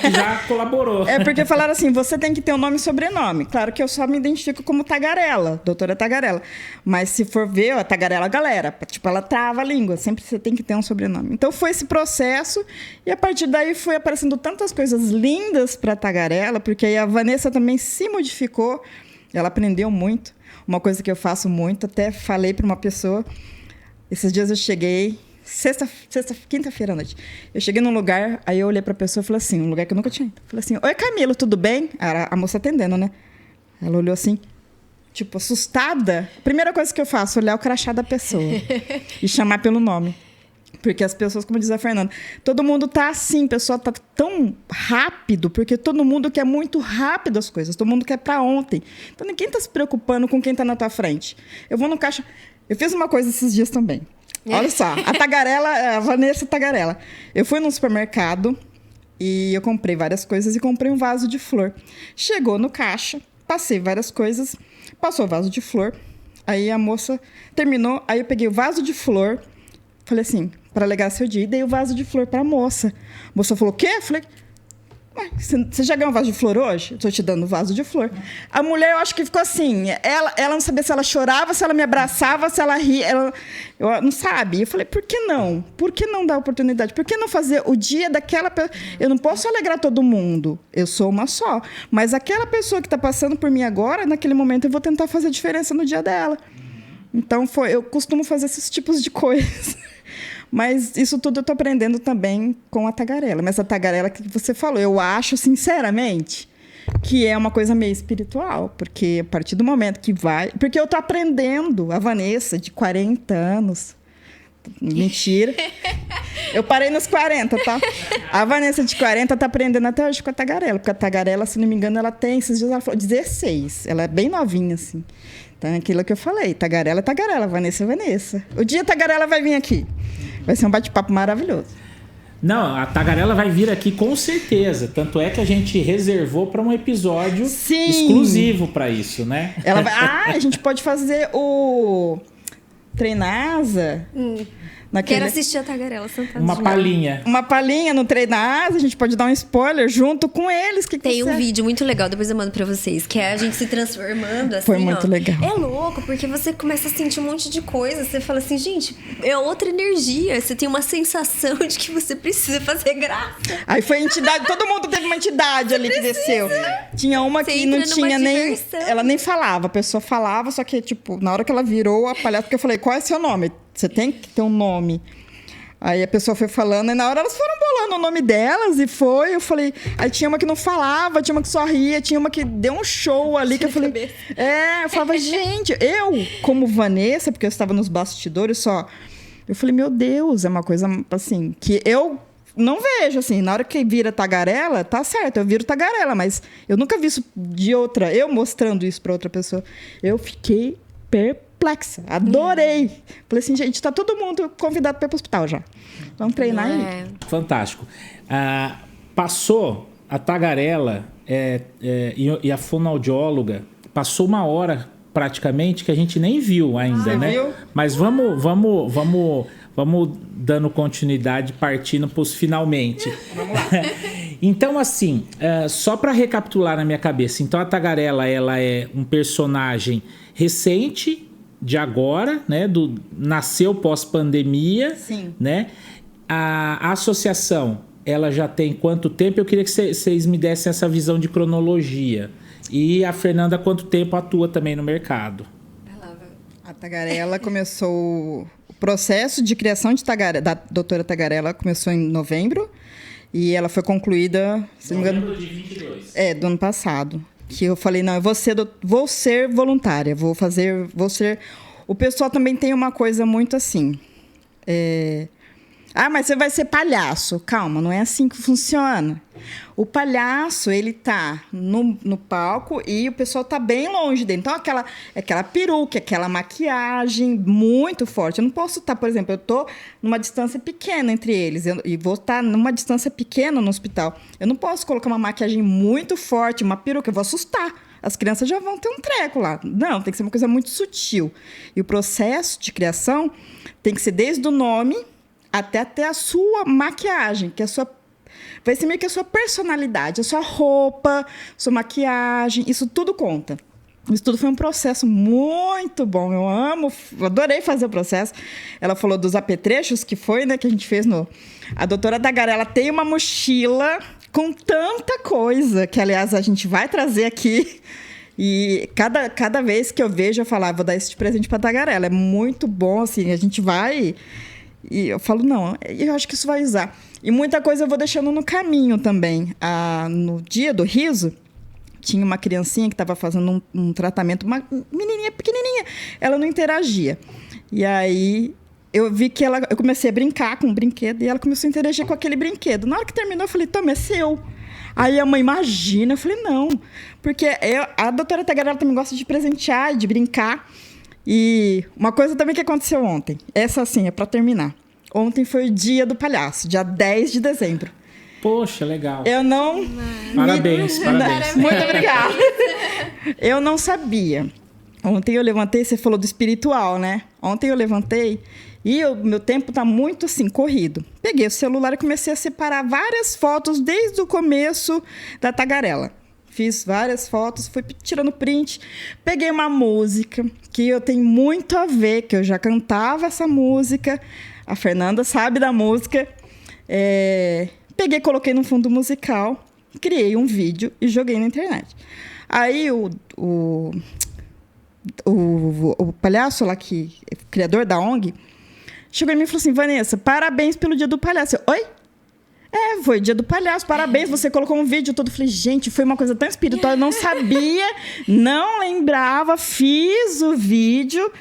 que já colaborou. É porque falaram assim, você tem que ter um nome e sobrenome. Claro que eu só me identifico como tagarela, doutora tagarela. Mas se for ver, a tagarela galera, tipo, ela trava a língua, sempre você tem que ter um sobrenome. Então foi esse processo, e a partir daí foi aparecendo tantas coisas lindas para tagarela, porque aí a Vanessa também se modificou, ela aprendeu muito. Uma coisa que eu faço muito, até falei para uma pessoa, esses dias eu cheguei, quinta-feira à noite, eu cheguei num lugar, aí eu olhei para a pessoa e falei assim, um lugar que eu nunca tinha ido, falei assim, oi Camilo, tudo bem? Era a moça atendendo, né? Ela olhou assim, tipo, assustada. Primeira coisa que eu faço, olhar o crachá da pessoa e chamar pelo nome. Porque as pessoas, como diz a Fernanda, todo mundo tá assim, o pessoal tá tão rápido, porque todo mundo quer muito rápido as coisas, todo mundo quer para ontem. Então ninguém tá se preocupando com quem tá na tua frente. Eu vou no caixa... Eu fiz uma coisa esses dias também. Olha só, a Vanessa Tagarela. Eu fui num supermercado e eu comprei várias coisas e comprei um vaso de flor. Chegou no caixa, passei várias coisas, passou o vaso de flor, aí a moça terminou, aí eu peguei o vaso de flor, falei assim, para alegar seu dia, e dei o vaso de flor para a moça. A moça falou, o quê? Eu falei, você já ganhou um vaso de flor hoje? Eu estou te dando um vaso de flor. A mulher, eu acho que ficou assim, ela não sabia se ela chorava, se ela me abraçava, se ela ria, eu não sabe. Eu falei, por que não? Por que não dar oportunidade? Por que não fazer o dia daquela pessoa? Eu não posso alegrar todo mundo, eu sou uma só. Mas aquela pessoa que está passando por mim agora, naquele momento, eu vou tentar fazer a diferença no dia dela. Então, eu costumo fazer esses tipos de coisas. Mas isso tudo eu estou aprendendo também com a tagarela. Mas a tagarela que você falou, eu acho, sinceramente, que é uma coisa meio espiritual. Porque a partir do momento que vai... Porque eu estou aprendendo, a Vanessa, de 40 anos... Mentira. Eu parei nos 40, tá? A Vanessa de 40 tá aprendendo até hoje com a Tagarela. Porque a Tagarela, se não me engano, ela tem, esses dias ela falou, 16. Ela é bem novinha, assim. Então, é aquilo que eu falei. Tagarela é Tagarela, Vanessa é Vanessa. O dia a Tagarela vai vir aqui. Vai ser um bate-papo maravilhoso. Não, a Tagarela vai vir aqui com certeza. Tanto é que a gente reservou para um episódio exclusivo para isso, né? Ela vai... a gente pode fazer o Treinasa. Quero assistir a Tagarela sentada. Uma palhinha. Uma palhinha no Treinasa, a gente pode dar um spoiler junto com eles. Tem um vídeo muito legal, depois eu mando pra vocês, que é a gente se transformando assim. Foi muito legal. É louco, porque você começa a sentir um monte de coisa. Você fala assim, gente, é outra energia. Você tem uma sensação de que você precisa fazer graça. Aí foi entidade, todo mundo teve uma entidade ali que desceu. Tinha uma que não tinha nem. Ela nem falava, a pessoa falava, só que, tipo, na hora que ela virou a palhaça, porque eu falei, qual é seu nome? Você tem que ter um nome. Aí a pessoa foi falando, e na hora elas foram bolando o nome delas, e foi, eu falei... Aí tinha uma que não falava, tinha uma que só ria, tinha uma que deu um show ali, que eu falei... eu falava, gente, como Vanessa, porque eu estava nos bastidores só, eu falei, meu Deus, é uma coisa, assim, que eu não vejo, assim, na hora que vira Tagarela, tá certo, eu viro Tagarela, mas eu nunca vi isso de outra, eu mostrando isso pra outra pessoa. Eu fiquei perplexa, adorei. Falei assim, gente, tá todo mundo convidado para ir pro hospital já. Vamos treinar aí. Fantástico. Passou a Tagarela e a fonoaudióloga, passou uma hora praticamente que a gente nem viu ainda, né? Viu? Mas vamos dando continuidade, partindo para os finalmente. Vamos lá. Então, assim, só para recapitular na minha cabeça. Então, a Tagarela, ela é um personagem recente, de agora, né? Nasceu pós-pandemia. Sim. Né? A associação, ela já tem quanto tempo? Eu queria que vocês me dessem essa visão de cronologia. E a Fernanda, quanto tempo atua também no mercado? A Tagarela começou... O processo de criação da doutora Tagarela começou em novembro. E ela foi concluída... Se não me engano, de 22. do ano passado. Que eu falei, não, eu vou ser voluntária, vou ser... O pessoal também tem uma coisa muito assim... mas você vai ser palhaço. Calma, não é assim que funciona. O palhaço, ele tá no palco e o pessoal tá bem longe dele. Então, aquela peruca, aquela maquiagem muito forte. Eu não posso estar, por exemplo, eu tô numa distância pequena entre eles e vou estar numa distância pequena no hospital. Eu não posso colocar uma maquiagem muito forte, uma peruca, eu vou assustar. As crianças já vão ter um treco lá. Não, tem que ser uma coisa muito sutil. E o processo de criação tem que ser desde o nome até a sua maquiagem, que vai ser meio que a sua personalidade, a sua roupa, sua maquiagem, isso tudo conta. Isso tudo foi um processo muito bom, eu adorei fazer o processo. Ela falou dos apetrechos que foi, né, que a gente fez A doutora Tagarela tem uma mochila com tanta coisa, que aliás a gente vai trazer aqui. E cada vez que eu vejo, eu falo, vou dar esse presente para a Tagarela. É muito bom, assim, a gente vai... E eu falo, não, eu acho que isso vai usar. E muita coisa eu vou deixando no caminho também. No dia do riso, tinha uma criancinha que estava fazendo um tratamento, uma menininha pequenininha. Ela não interagia. E aí eu vi que eu comecei a brincar com um brinquedo e ela começou a interagir com aquele brinquedo. Na hora que terminou, eu falei, toma, é seu. Aí a mãe, imagina. Eu falei, não. Porque a doutora Tagarela também gosta de presentear, de brincar. E uma coisa também que aconteceu ontem. Essa, assim, é para terminar. Ontem foi o dia do palhaço, dia 10 de dezembro. Poxa, legal. Eu não... Parabéns. Muito obrigada. Eu não sabia. Ontem eu levantei, você falou do espiritual, né? Ontem eu levantei e meu tempo tá muito, assim, corrido. Peguei o celular e comecei a separar várias fotos desde o começo da Tagarela. Fiz várias fotos, fui tirando print. Peguei uma música que eu tenho muito a ver, que eu já cantava essa música. A Fernanda sabe da música. Peguei, coloquei no fundo musical, criei um vídeo e joguei na internet. Aí o palhaço lá, criador da ONG, chegou em mim e falou assim, Vanessa, parabéns pelo dia do palhaço. Oi? Foi dia do palhaço, parabéns, você colocou um vídeo todo. Falei, gente, foi uma coisa tão espiritual, eu não sabia, não lembrava, fiz o vídeo,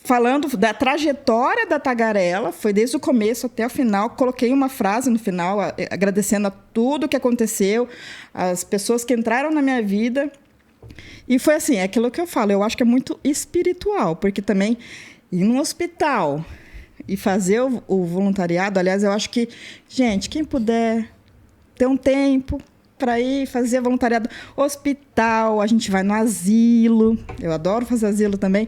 falando da trajetória da tagarela, foi desde o começo até o final. Coloquei uma frase no final, agradecendo a tudo que aconteceu, as pessoas que entraram na minha vida. E foi assim, é aquilo que eu falo, eu acho que é muito espiritual, porque também ir num hospital e fazer o voluntariado, aliás, eu acho que, gente, quem puder ter um tempo para ir fazer voluntariado, hospital, a gente vai no asilo, eu adoro fazer asilo também,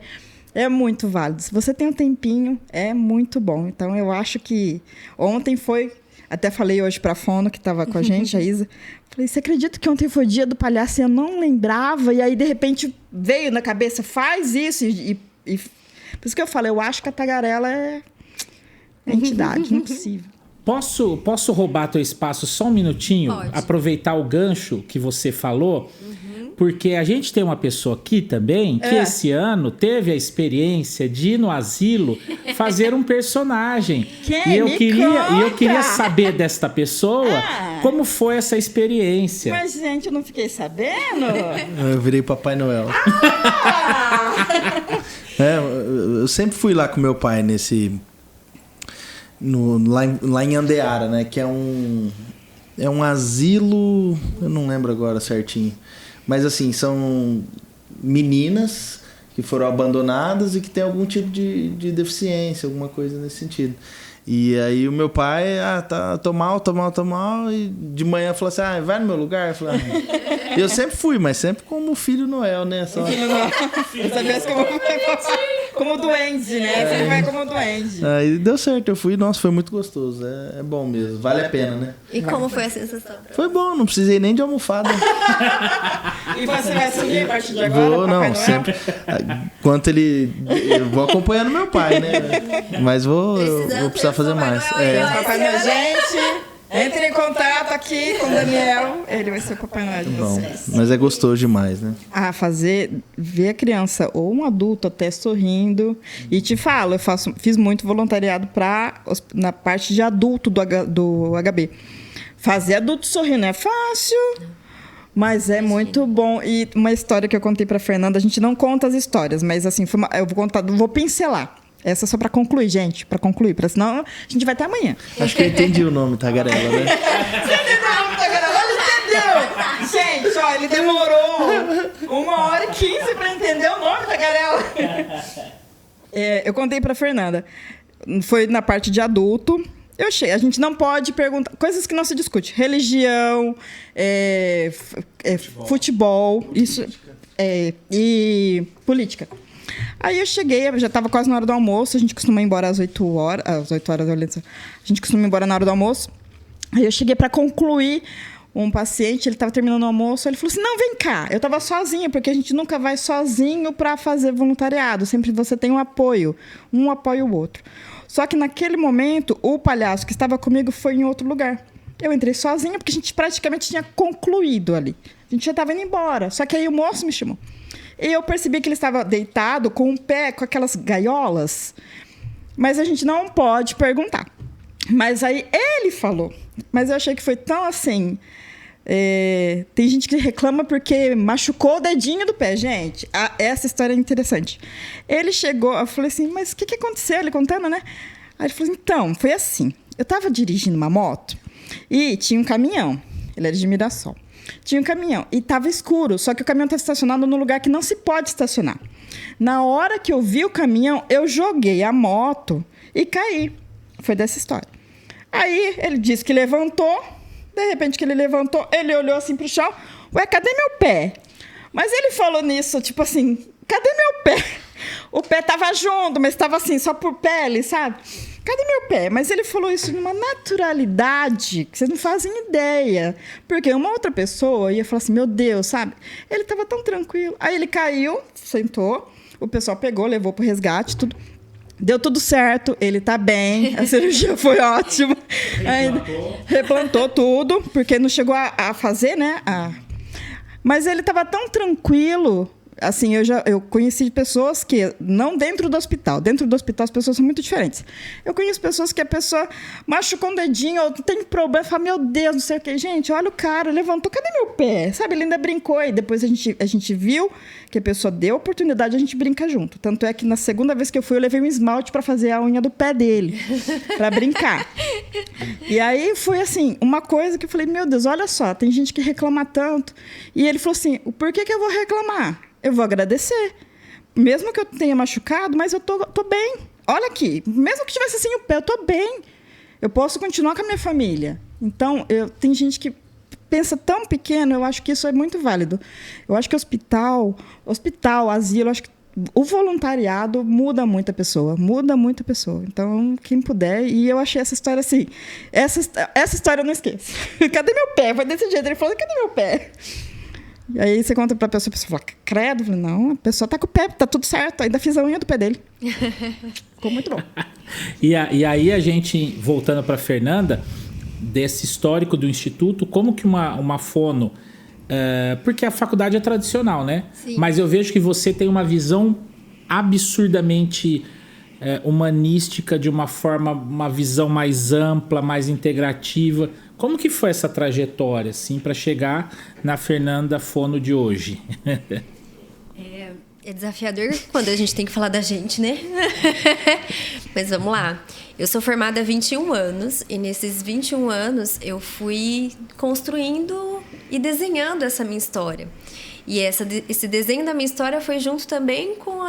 é muito válido. Se você tem um tempinho, é muito bom. Então, eu acho que ontem foi... Até falei hoje para a Fono, que estava com a gente, a Isa. Falei, você acredita que ontem foi dia do palhaço e eu não lembrava? E aí, de repente, veio na cabeça, faz isso. Por isso que eu falo, eu acho que a tagarela é entidade, não é possível. Posso roubar teu espaço só um minutinho? Pode. Aproveitar o gancho que você falou? Porque a gente tem uma pessoa aqui também que esse ano teve a experiência de ir no asilo fazer um personagem. Quem? E eu Me queria conta! saber desta pessoa como foi essa experiência. Mas, gente, eu não fiquei sabendo. Eu virei Papai Noel. Eu sempre fui lá com meu pai lá em Andeara, né? Que é um asilo... Eu não lembro agora certinho. Mas assim, são meninas que foram abandonadas e que têm algum tipo de deficiência, alguma coisa nesse sentido. E aí o meu pai, tô mal, e de manhã falou assim, vai no meu lugar? Eu falei, eu sempre fui, mas sempre como Filho Noel, né? Só... Dessa vez como duende, né? Você vai como duende. Aí deu certo, eu fui, nossa, foi muito gostoso, é bom mesmo, vale a pena, né? E como foi a sensação? Foi bom, não precisei nem de almofada. E você vai subir a partir de agora? Vou, não, sempre. Enquanto eu vou acompanhando meu pai, né? Mas eu vou precisar fazer mais. Papai Noel, gente, entre em contato aqui com o Daniel. Ele vai ser o Papai Noel de vocês. Mas é gostoso demais, né? Ver a criança ou um adulto até sorrindo. E te falo, fiz muito voluntariado na parte de adulto do HB. Fazer adulto sorrir não é fácil, mas é muito bom. E uma história que eu contei para Fernanda, a gente não conta as histórias, mas assim, eu vou pincelar. Essa é só para concluir, gente, porque senão a gente vai até amanhã. Acho que eu entendi o nome tagarela, né? Você entendeu o nome tagarela? Ele entendeu! Gente, ó, ele demorou 1h15 para entender o nome tagarela. Eu contei para Fernanda. Foi na parte de adulto. A gente não pode perguntar coisas que não se discute. Religião, futebol, isso, e política. Aí eu cheguei, já estava quase na hora do almoço, a gente costuma ir embora às 8 horas. A gente costuma ir embora na hora do almoço. Aí eu cheguei para concluir um paciente, ele estava terminando o almoço, ele falou assim, não, vem cá. Eu estava sozinha, porque a gente nunca vai sozinho para fazer voluntariado. Sempre você tem um apoia o outro. Só que naquele momento, o palhaço que estava comigo foi em outro lugar. Eu entrei sozinha, porque a gente praticamente tinha concluído ali. A gente já estava indo embora. Só que aí o moço me chamou. E eu percebi que ele estava deitado com um pé, com aquelas gaiolas. Mas a gente não pode perguntar. Mas aí ele falou. Mas eu achei que foi tão assim... tem gente que reclama porque machucou o dedinho do pé, gente. Essa história é interessante. Ele chegou, eu falei assim, mas o que aconteceu? Ele contando, né? Aí ele falou assim, então, foi assim. Eu estava dirigindo uma moto e tinha um caminhão. Ele era de Mirassol. Tinha um caminhão e estava escuro, só que o caminhão estava estacionado num lugar que não se pode estacionar. Na hora que eu vi o caminhão, eu joguei a moto e caí. Foi dessa história. Aí ele disse que levantou. De repente que ele levantou, ele olhou assim pro chão. Ué, cadê meu pé? Mas ele falou nisso, tipo assim, cadê meu pé? O pé tava junto, mas tava assim, só por pele, sabe? Cadê meu pé? Mas ele falou isso numa naturalidade que vocês não fazem ideia. Porque uma outra pessoa ia falar assim, meu Deus, sabe? Ele tava tão tranquilo. Aí ele caiu, sentou, o pessoal pegou, levou pro resgate, tudo. Deu tudo certo, ele tá bem, a cirurgia foi ótima. Replantou tudo, porque não chegou a fazer, né? Mas ele tava tão tranquilo. assim, eu conheci pessoas que, não dentro do hospital as pessoas são muito diferentes. Eu conheço pessoas que a pessoa machucou um dedinho, ou tem problema, fala, meu Deus, não sei o que. Gente, olha o cara, levantou, cadê meu pé? Sabe, ele ainda brincou, e depois a gente viu que a pessoa deu a oportunidade, a gente brinca junto. Tanto é que na segunda vez que eu fui, eu levei um esmalte para fazer a unha do pé dele, para brincar. E aí foi assim, uma coisa que eu falei, meu Deus, olha só, tem gente que reclama tanto. E ele falou assim, por que eu vou reclamar? Eu vou agradecer. Mesmo que eu tenha machucado, mas eu tô bem. Olha aqui, mesmo que tivesse assim o pé, eu tô bem. Eu posso continuar com a minha família. Então, tem gente que pensa tão pequeno, eu acho que isso é muito válido. Eu acho que hospital, asilo, acho que o voluntariado muda muita pessoa. Então, quem puder... E eu achei essa história assim... Essa história eu não esqueço. Cadê meu pé? Foi desse jeito. Ele falou, cadê meu pé? E aí você conta pra pessoa, a pessoa fala, credo. Eu falei, não, a pessoa tá com o pé, tá tudo certo. Ainda fiz a unha do pé dele. Ficou muito bom. E aí a gente, voltando pra Fernanda, desse histórico do Instituto, como que uma fono... porque a faculdade é tradicional, né? Sim. Mas eu vejo que você tem uma visão absurdamente humanística, de uma visão mais ampla, mais integrativa. Como que foi essa trajetória, assim, para chegar na Fernanda Fono de hoje? É desafiador quando a gente tem que falar da gente, né? Mas vamos lá. Eu sou formada há 21 anos e nesses 21 anos eu fui construindo e desenhando essa minha história. E esse desenho da minha história foi junto também com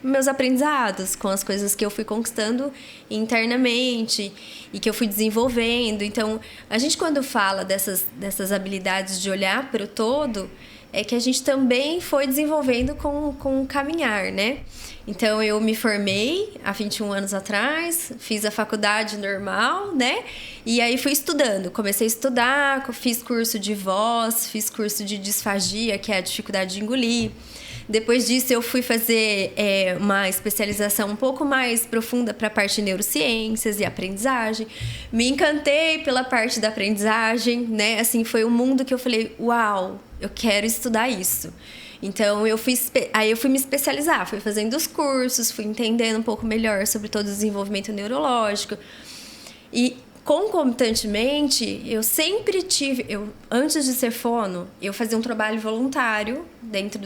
meus aprendizados, com as coisas que eu fui conquistando internamente e que eu fui desenvolvendo. Então, a gente quando fala dessas habilidades de olhar para o todo, é que a gente também foi desenvolvendo com o caminhar, né? Então, eu me formei há 21 anos atrás, fiz a faculdade normal, né? E aí fui estudando. Comecei a estudar, fiz curso de voz, fiz curso de disfagia, que é a dificuldade de engolir. Depois disso, eu fui fazer uma especialização um pouco mais profunda para a parte de neurociências e aprendizagem. Me encantei pela parte da aprendizagem, né? Assim, foi um mundo que eu falei, uau, eu quero estudar isso. Então, aí eu fui me especializar, fui fazendo os cursos, fui entendendo um pouco melhor sobre todo o desenvolvimento neurológico. E, concomitantemente, eu sempre tive... antes de ser fono, eu fazia um trabalho voluntário dentro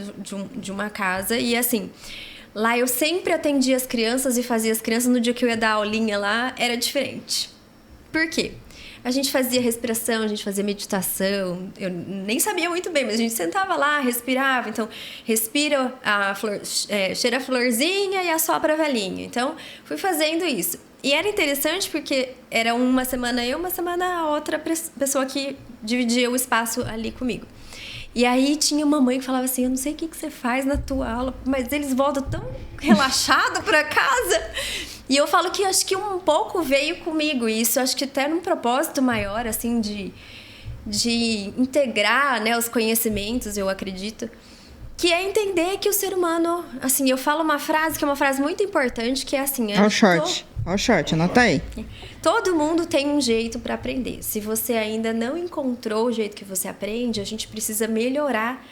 de uma casa. E, assim, lá eu sempre atendia as crianças e fazia as crianças. No dia que eu ia dar aulinha lá, era diferente. Por quê? A gente fazia respiração, a gente fazia meditação. Eu nem sabia muito bem, mas a gente sentava lá, respirava. Então, respira a flor, cheira a florzinha e assopra a velhinha. Então, fui fazendo isso. E era interessante porque era uma semana eu, uma semana a outra pessoa que dividia o espaço ali comigo. E aí tinha uma mãe que falava assim, eu não sei o que você faz na tua aula, mas eles voltam tão relaxados para casa. E eu falo que acho que um pouco veio comigo isso, acho que até num propósito maior, assim, de integrar, né, os conhecimentos, eu acredito, que é entender que o ser humano, assim, eu falo uma frase que é uma frase muito importante, que é assim... Olha o short, anota aí. Todo mundo tem um jeito para aprender. Se você ainda não encontrou o jeito que você aprende, a gente precisa melhorar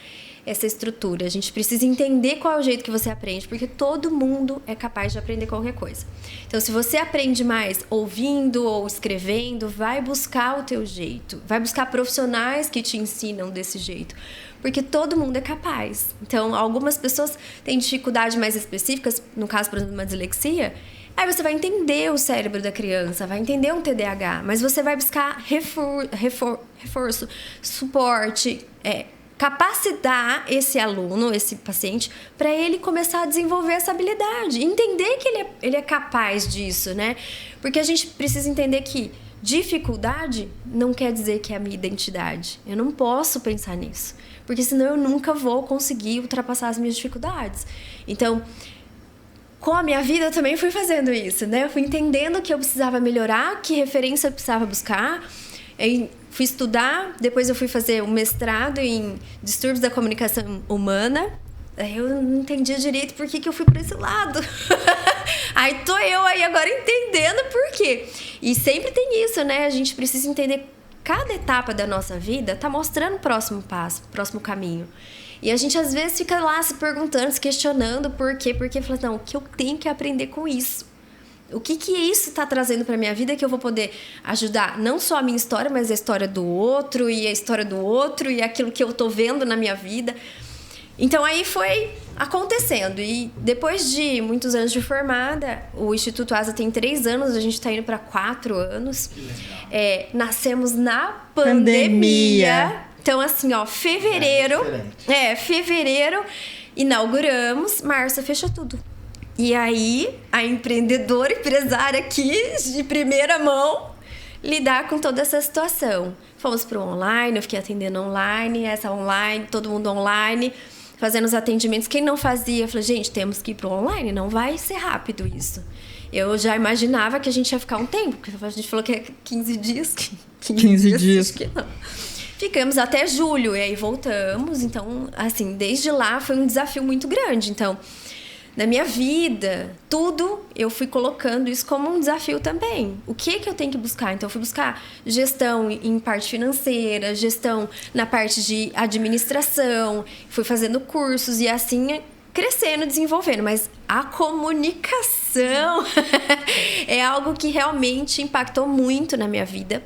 essa estrutura. A gente precisa entender qual é o jeito que você aprende, porque todo mundo é capaz de aprender qualquer coisa. Então, se você aprende mais ouvindo ou escrevendo, vai buscar o teu jeito. Vai buscar profissionais que te ensinam desse jeito. Porque todo mundo é capaz. Então, algumas pessoas têm dificuldades mais específicas, no caso, por exemplo, uma dislexia. Aí você vai entender o cérebro da criança, vai entender um TDAH, mas você vai buscar reforço, suporte, capacitar esse aluno, esse paciente, para ele começar a desenvolver essa habilidade, entender que ele é capaz disso, né? Porque a gente precisa entender que dificuldade não quer dizer que é a minha identidade. Eu não posso pensar nisso, porque senão eu nunca vou conseguir ultrapassar as minhas dificuldades. Então, com a minha vida eu também fui fazendo isso, né? Eu fui entendendo que eu precisava melhorar, que referência eu precisava buscar. Eu fui estudar, depois eu fui fazer um mestrado em distúrbios da comunicação humana. Eu não entendia direito por que eu fui para esse lado. Aí tô eu aí agora entendendo por quê. E sempre tem isso, né? A gente precisa entender cada etapa da nossa vida tá mostrando o próximo passo, o próximo caminho. E a gente às vezes fica lá se perguntando, se questionando por quê, porque fala, não, o que eu tenho que aprender com isso? O que isso está trazendo para minha vida que eu vou poder ajudar não só a minha história, mas a história do outro e a história do outro e aquilo que eu tô vendo na minha vida. Então aí foi acontecendo. E depois de muitos anos de formada, o Instituto ASA tem 3 anos, a gente está indo para 4 anos. Nascemos na pandemia. Então assim, ó, fevereiro, inauguramos, março fechou tudo. E aí, a empresária aqui, de primeira mão, lidar com toda essa situação. Fomos para o online, eu fiquei atendendo online, todo mundo online, fazendo os atendimentos. Quem não fazia, eu falei, gente, temos que ir para o online, não vai ser rápido isso. Eu já imaginava que a gente ia ficar um tempo, porque a gente falou que é 15 dias. 15 dias. Acho que não. Ficamos até julho, e aí voltamos. Então, assim, desde lá foi um desafio muito grande. Então, na minha vida, tudo, eu fui colocando isso como um desafio também. O que eu tenho que buscar? Então, eu fui buscar gestão em parte financeira, gestão na parte de administração, fui fazendo cursos e assim crescendo, desenvolvendo. Mas a comunicação é algo que realmente impactou muito na minha vida.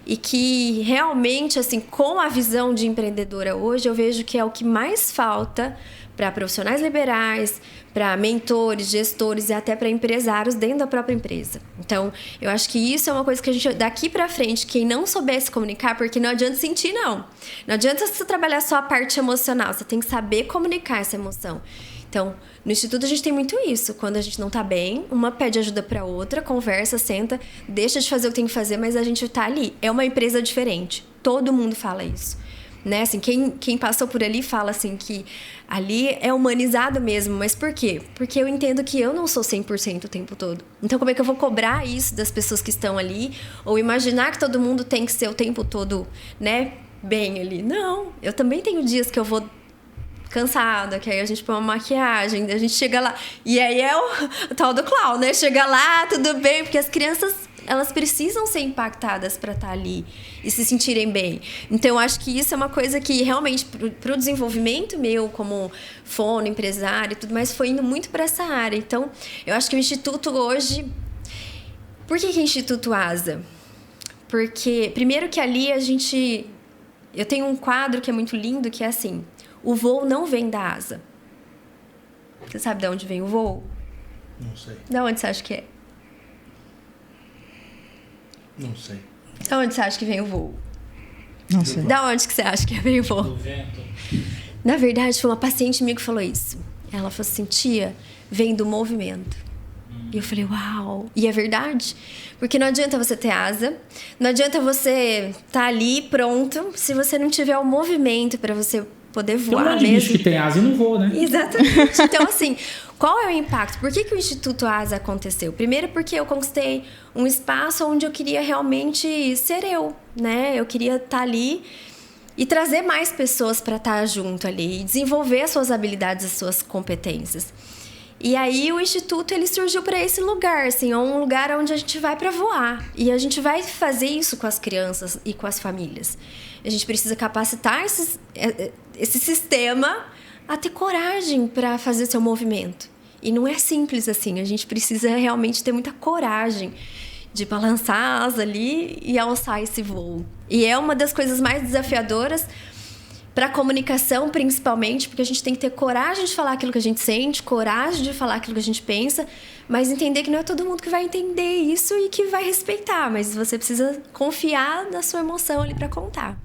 E que realmente, assim, com a visão de empreendedora hoje, eu vejo que é o que mais falta para profissionais liberais, para mentores, gestores e até para empresários dentro da própria empresa. Então, eu acho que isso é uma coisa que a gente, daqui para frente, quem não souber se comunicar, porque não adianta sentir, não. Não adianta você trabalhar só a parte emocional, você tem que saber comunicar essa emoção. Então, no Instituto a gente tem muito isso. Quando a gente não tá bem, uma pede ajuda pra outra, conversa, senta, deixa de fazer o que tem que fazer, mas a gente tá ali. É uma empresa diferente. Todo mundo fala isso. Né? Assim, quem passou por ali fala assim que ali é humanizado mesmo. Mas por quê? Porque eu entendo que eu não sou 100% o tempo todo. Então, como é que eu vou cobrar isso das pessoas que estão ali? Ou imaginar que todo mundo tem que ser o tempo todo, né, bem ali? Não, eu também tenho dias que eu vou cansada, que aí a gente põe uma maquiagem, a gente chega lá, e aí é o tal do clown, né? Chega lá, tudo bem, porque as crianças, elas precisam ser impactadas para estar ali e se sentirem bem. Então, eu acho que isso é uma coisa que realmente, pro desenvolvimento meu como fono, empresário e tudo mais, foi indo muito para essa área. Então, eu acho que o Instituto hoje... Por que é Instituto ASA? Porque, primeiro que ali a gente... Eu tenho um quadro que é muito lindo, que é assim... O voo não vem da asa. Você sabe de onde vem o voo? Não sei. De onde você acha que é? Não sei. De onde você acha que vem o voo? Não sei. De onde que você acha que vem o voo? Do vento. Na verdade, foi uma paciente minha que falou isso. Ela falou assim, tia, vem do movimento. E eu falei, uau! E é verdade. Porque não adianta você ter asa, não adianta você estar ali pronto, se você não tiver o movimento para você poder voar tem um monte de bicho que tem asa e não voa, né? Exatamente. Então, assim, qual é o impacto? Por que o Instituto ASA aconteceu? Primeiro porque eu conquistei um espaço onde eu queria realmente ser eu, né? Eu queria estar ali e trazer mais pessoas para estar junto ali, e desenvolver as suas habilidades, as suas competências. E aí o Instituto, ele surgiu para esse lugar, assim, é um lugar onde a gente vai para voar. E a gente vai fazer isso com as crianças e com as famílias. A gente precisa capacitar esse sistema a ter coragem para fazer seu movimento. E não é simples assim, a gente precisa realmente ter muita coragem de balançar a asa ali e alçar esse voo. E é uma das coisas mais desafiadoras para a comunicação, principalmente, porque a gente tem que ter coragem de falar aquilo que a gente sente, coragem de falar aquilo que a gente pensa, mas entender que não é todo mundo que vai entender isso e que vai respeitar, mas você precisa confiar na sua emoção ali para contar.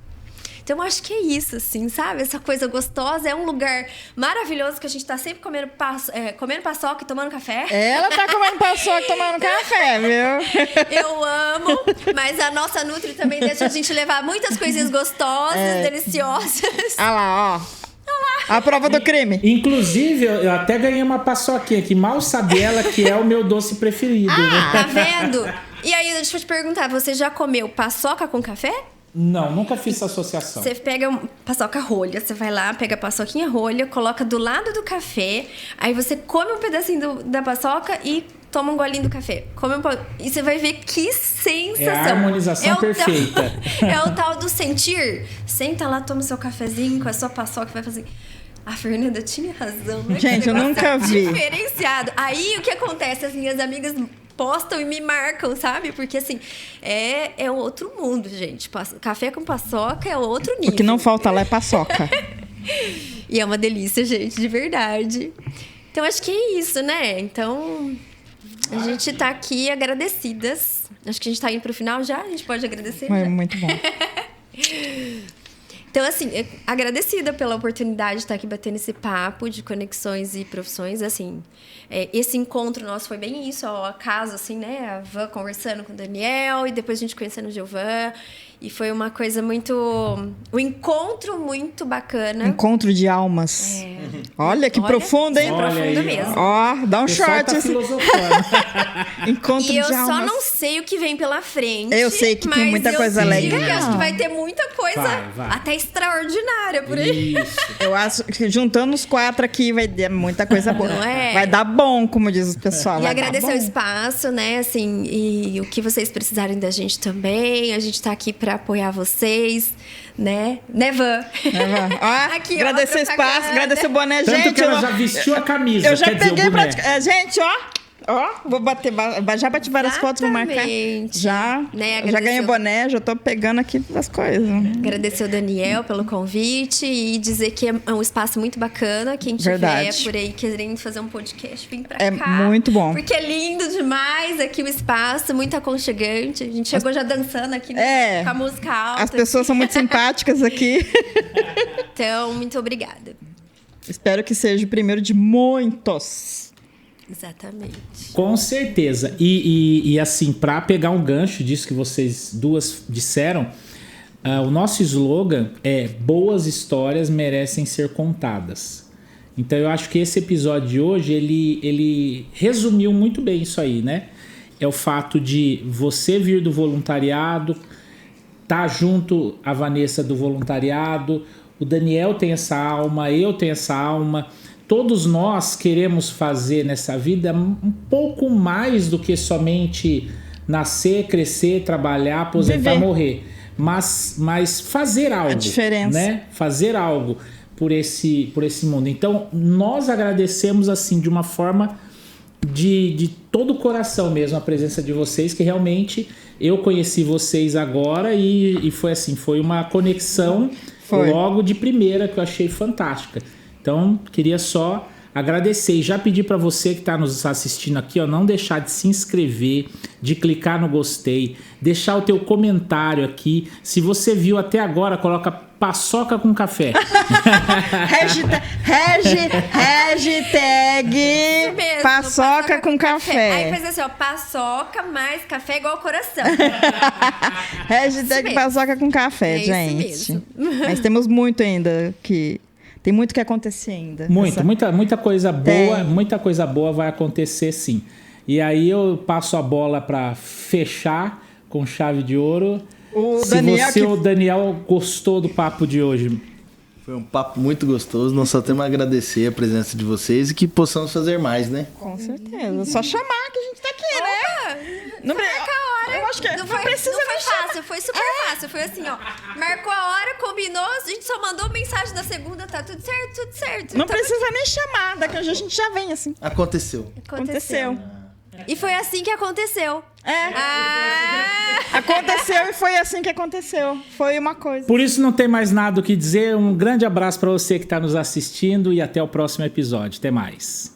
Então, eu acho que é isso, assim, sabe? Essa coisa gostosa, é um lugar maravilhoso que a gente tá sempre comendo paçoca e tomando café. Ela tá comendo paçoca e tomando café, viu? Eu amo, mas a nossa Nutri também deixa a gente levar muitas coisinhas gostosas, deliciosas. Olha lá, ó. A prova do crime. Inclusive, eu até ganhei uma paçoquinha que mal sabe ela que é o meu doce preferido. Tá vendo? E aí, deixa eu te perguntar, você já comeu paçoca com café? Não, nunca fiz essa associação. Você pega paçoca rolha, você vai lá, pega a paçoquinha rolha, coloca do lado do café, aí você come um pedacinho da paçoca e toma um golinho do café. Come um pão. E você vai ver que sensação. É a harmonização perfeita. É o tal do sentir. Senta lá, toma seu cafezinho com a sua paçoca e vai fazer... A Fernanda tinha razão, né? Gente, eu nunca vi. Diferenciado. Aí, o que acontece? As minhas amigas postam e me marcam, sabe? Porque, assim, é outro mundo, gente. Café com paçoca é outro nível. O que não falta lá é paçoca. E é uma delícia, gente, de verdade. Então, acho que é isso, né? Então, a gente tá aqui agradecidas. Acho que a gente tá indo pro final já. A gente pode agradecer? Foi já? muito bom. Então, assim, agradecida pela oportunidade de estar aqui batendo esse papo de conexões e profissões, assim. Esse encontro nosso foi bem isso, ao acaso, assim, né? A Van conversando com o Daniel e depois a gente conhecendo o Gilvan. E foi uma coisa muito... Um encontro muito bacana. Encontro de almas. Olha que profundo, hein? Olha Profundo aí, mesmo. Ó, dá um pessoal short. tá filosofando. Encontro E de eu almas. só não sei o que vem pela frente. Eu sei que tem mas muita eu coisa sei legal. que acho que vai ter muita coisa Vai. até extraordinária por aí. Isso. Eu acho que juntando os 4 aqui vai dar muita coisa boa. Não é? Vai dar bom, como diz o pessoal. E vai dar agradecer o bom. espaço, né? Assim, e o que vocês precisarem da gente também. A gente tá aqui pra apoiar vocês, né? Nevan. Ó, Aqui, ó, agradecer o espaço, propaganda. agradecer o boné, Tanto gente. que ela ó, já vestiu a camisa, eu já quer dizer, peguei o boné. gente, ó, vou bater, já bati várias fotos, vou marcar. Exatamente. Já, Né, já ganhei agradecer o boné, já tô pegando aqui as coisas. Agradecer o Daniel pelo convite e dizer que é um espaço muito bacana. Quem tiver Verdade. por aí querendo fazer um podcast, vem pra É cá. muito bom. Porque é lindo demais aqui o espaço, muito aconchegante. A gente chegou já dançando aqui, né, com a música alta. As pessoas são muito simpáticas aqui. Então, muito obrigada. Espero que seja o primeiro de muitos. Exatamente. Com certeza. E assim, para pegar um gancho disso que vocês duas disseram, o nosso slogan é: boas histórias merecem ser contadas. Então eu acho que esse episódio de hoje, ele resumiu muito bem isso aí, né? É o fato de você vir do voluntariado, tá junto a Vanessa do voluntariado, o Daniel tem essa alma, eu tenho essa alma. Todos nós queremos fazer nessa vida um pouco mais do que somente nascer, crescer, trabalhar, aposentar, Viver. morrer. Mas fazer algo. A diferença. Né? Fazer algo por esse mundo. Então, nós agradecemos assim de uma forma de todo o coração mesmo a presença de vocês, que realmente eu conheci vocês agora e foi assim, foi uma conexão logo de primeira que eu achei fantástica. Então, queria só agradecer e já pedir para você que está nos assistindo aqui, ó, não deixar de se inscrever, de clicar no gostei, deixar o teu comentário aqui. Se você viu até agora, coloca paçoca com café. Hashtag Isso mesmo, paçoca com café. Aí faz assim, ó, paçoca mais café igual coração. Hashtag mesmo. paçoca com café, É isso gente. mesmo. Mas temos muito ainda que... Tem muito que acontecer ainda. Muita coisa boa, muita coisa boa vai acontecer sim. E aí eu passo a bola para fechar com chave de ouro. O Daniel gostou do papo de hoje. Foi um papo muito gostoso. Nós só temos a agradecer a presença de vocês e que possamos fazer mais, né? Com certeza. Só chamar que a gente tá aqui, né? Não marca a hora. Eu acho que não foi precisa não foi fácil, foi super fácil. Foi assim, ó. Marcou a hora, combinou, a gente só mandou mensagem na segunda, tá tudo certo, tudo certo. Não Tá precisa nem chamar, daqui a dia a gente já vem assim. Aconteceu. Aconteceu. E foi assim que aconteceu. Aconteceu e foi assim que aconteceu. Foi uma coisa. Por isso não tem mais nada o que dizer. Um grande abraço para você que está nos assistindo e até o próximo episódio. Até mais.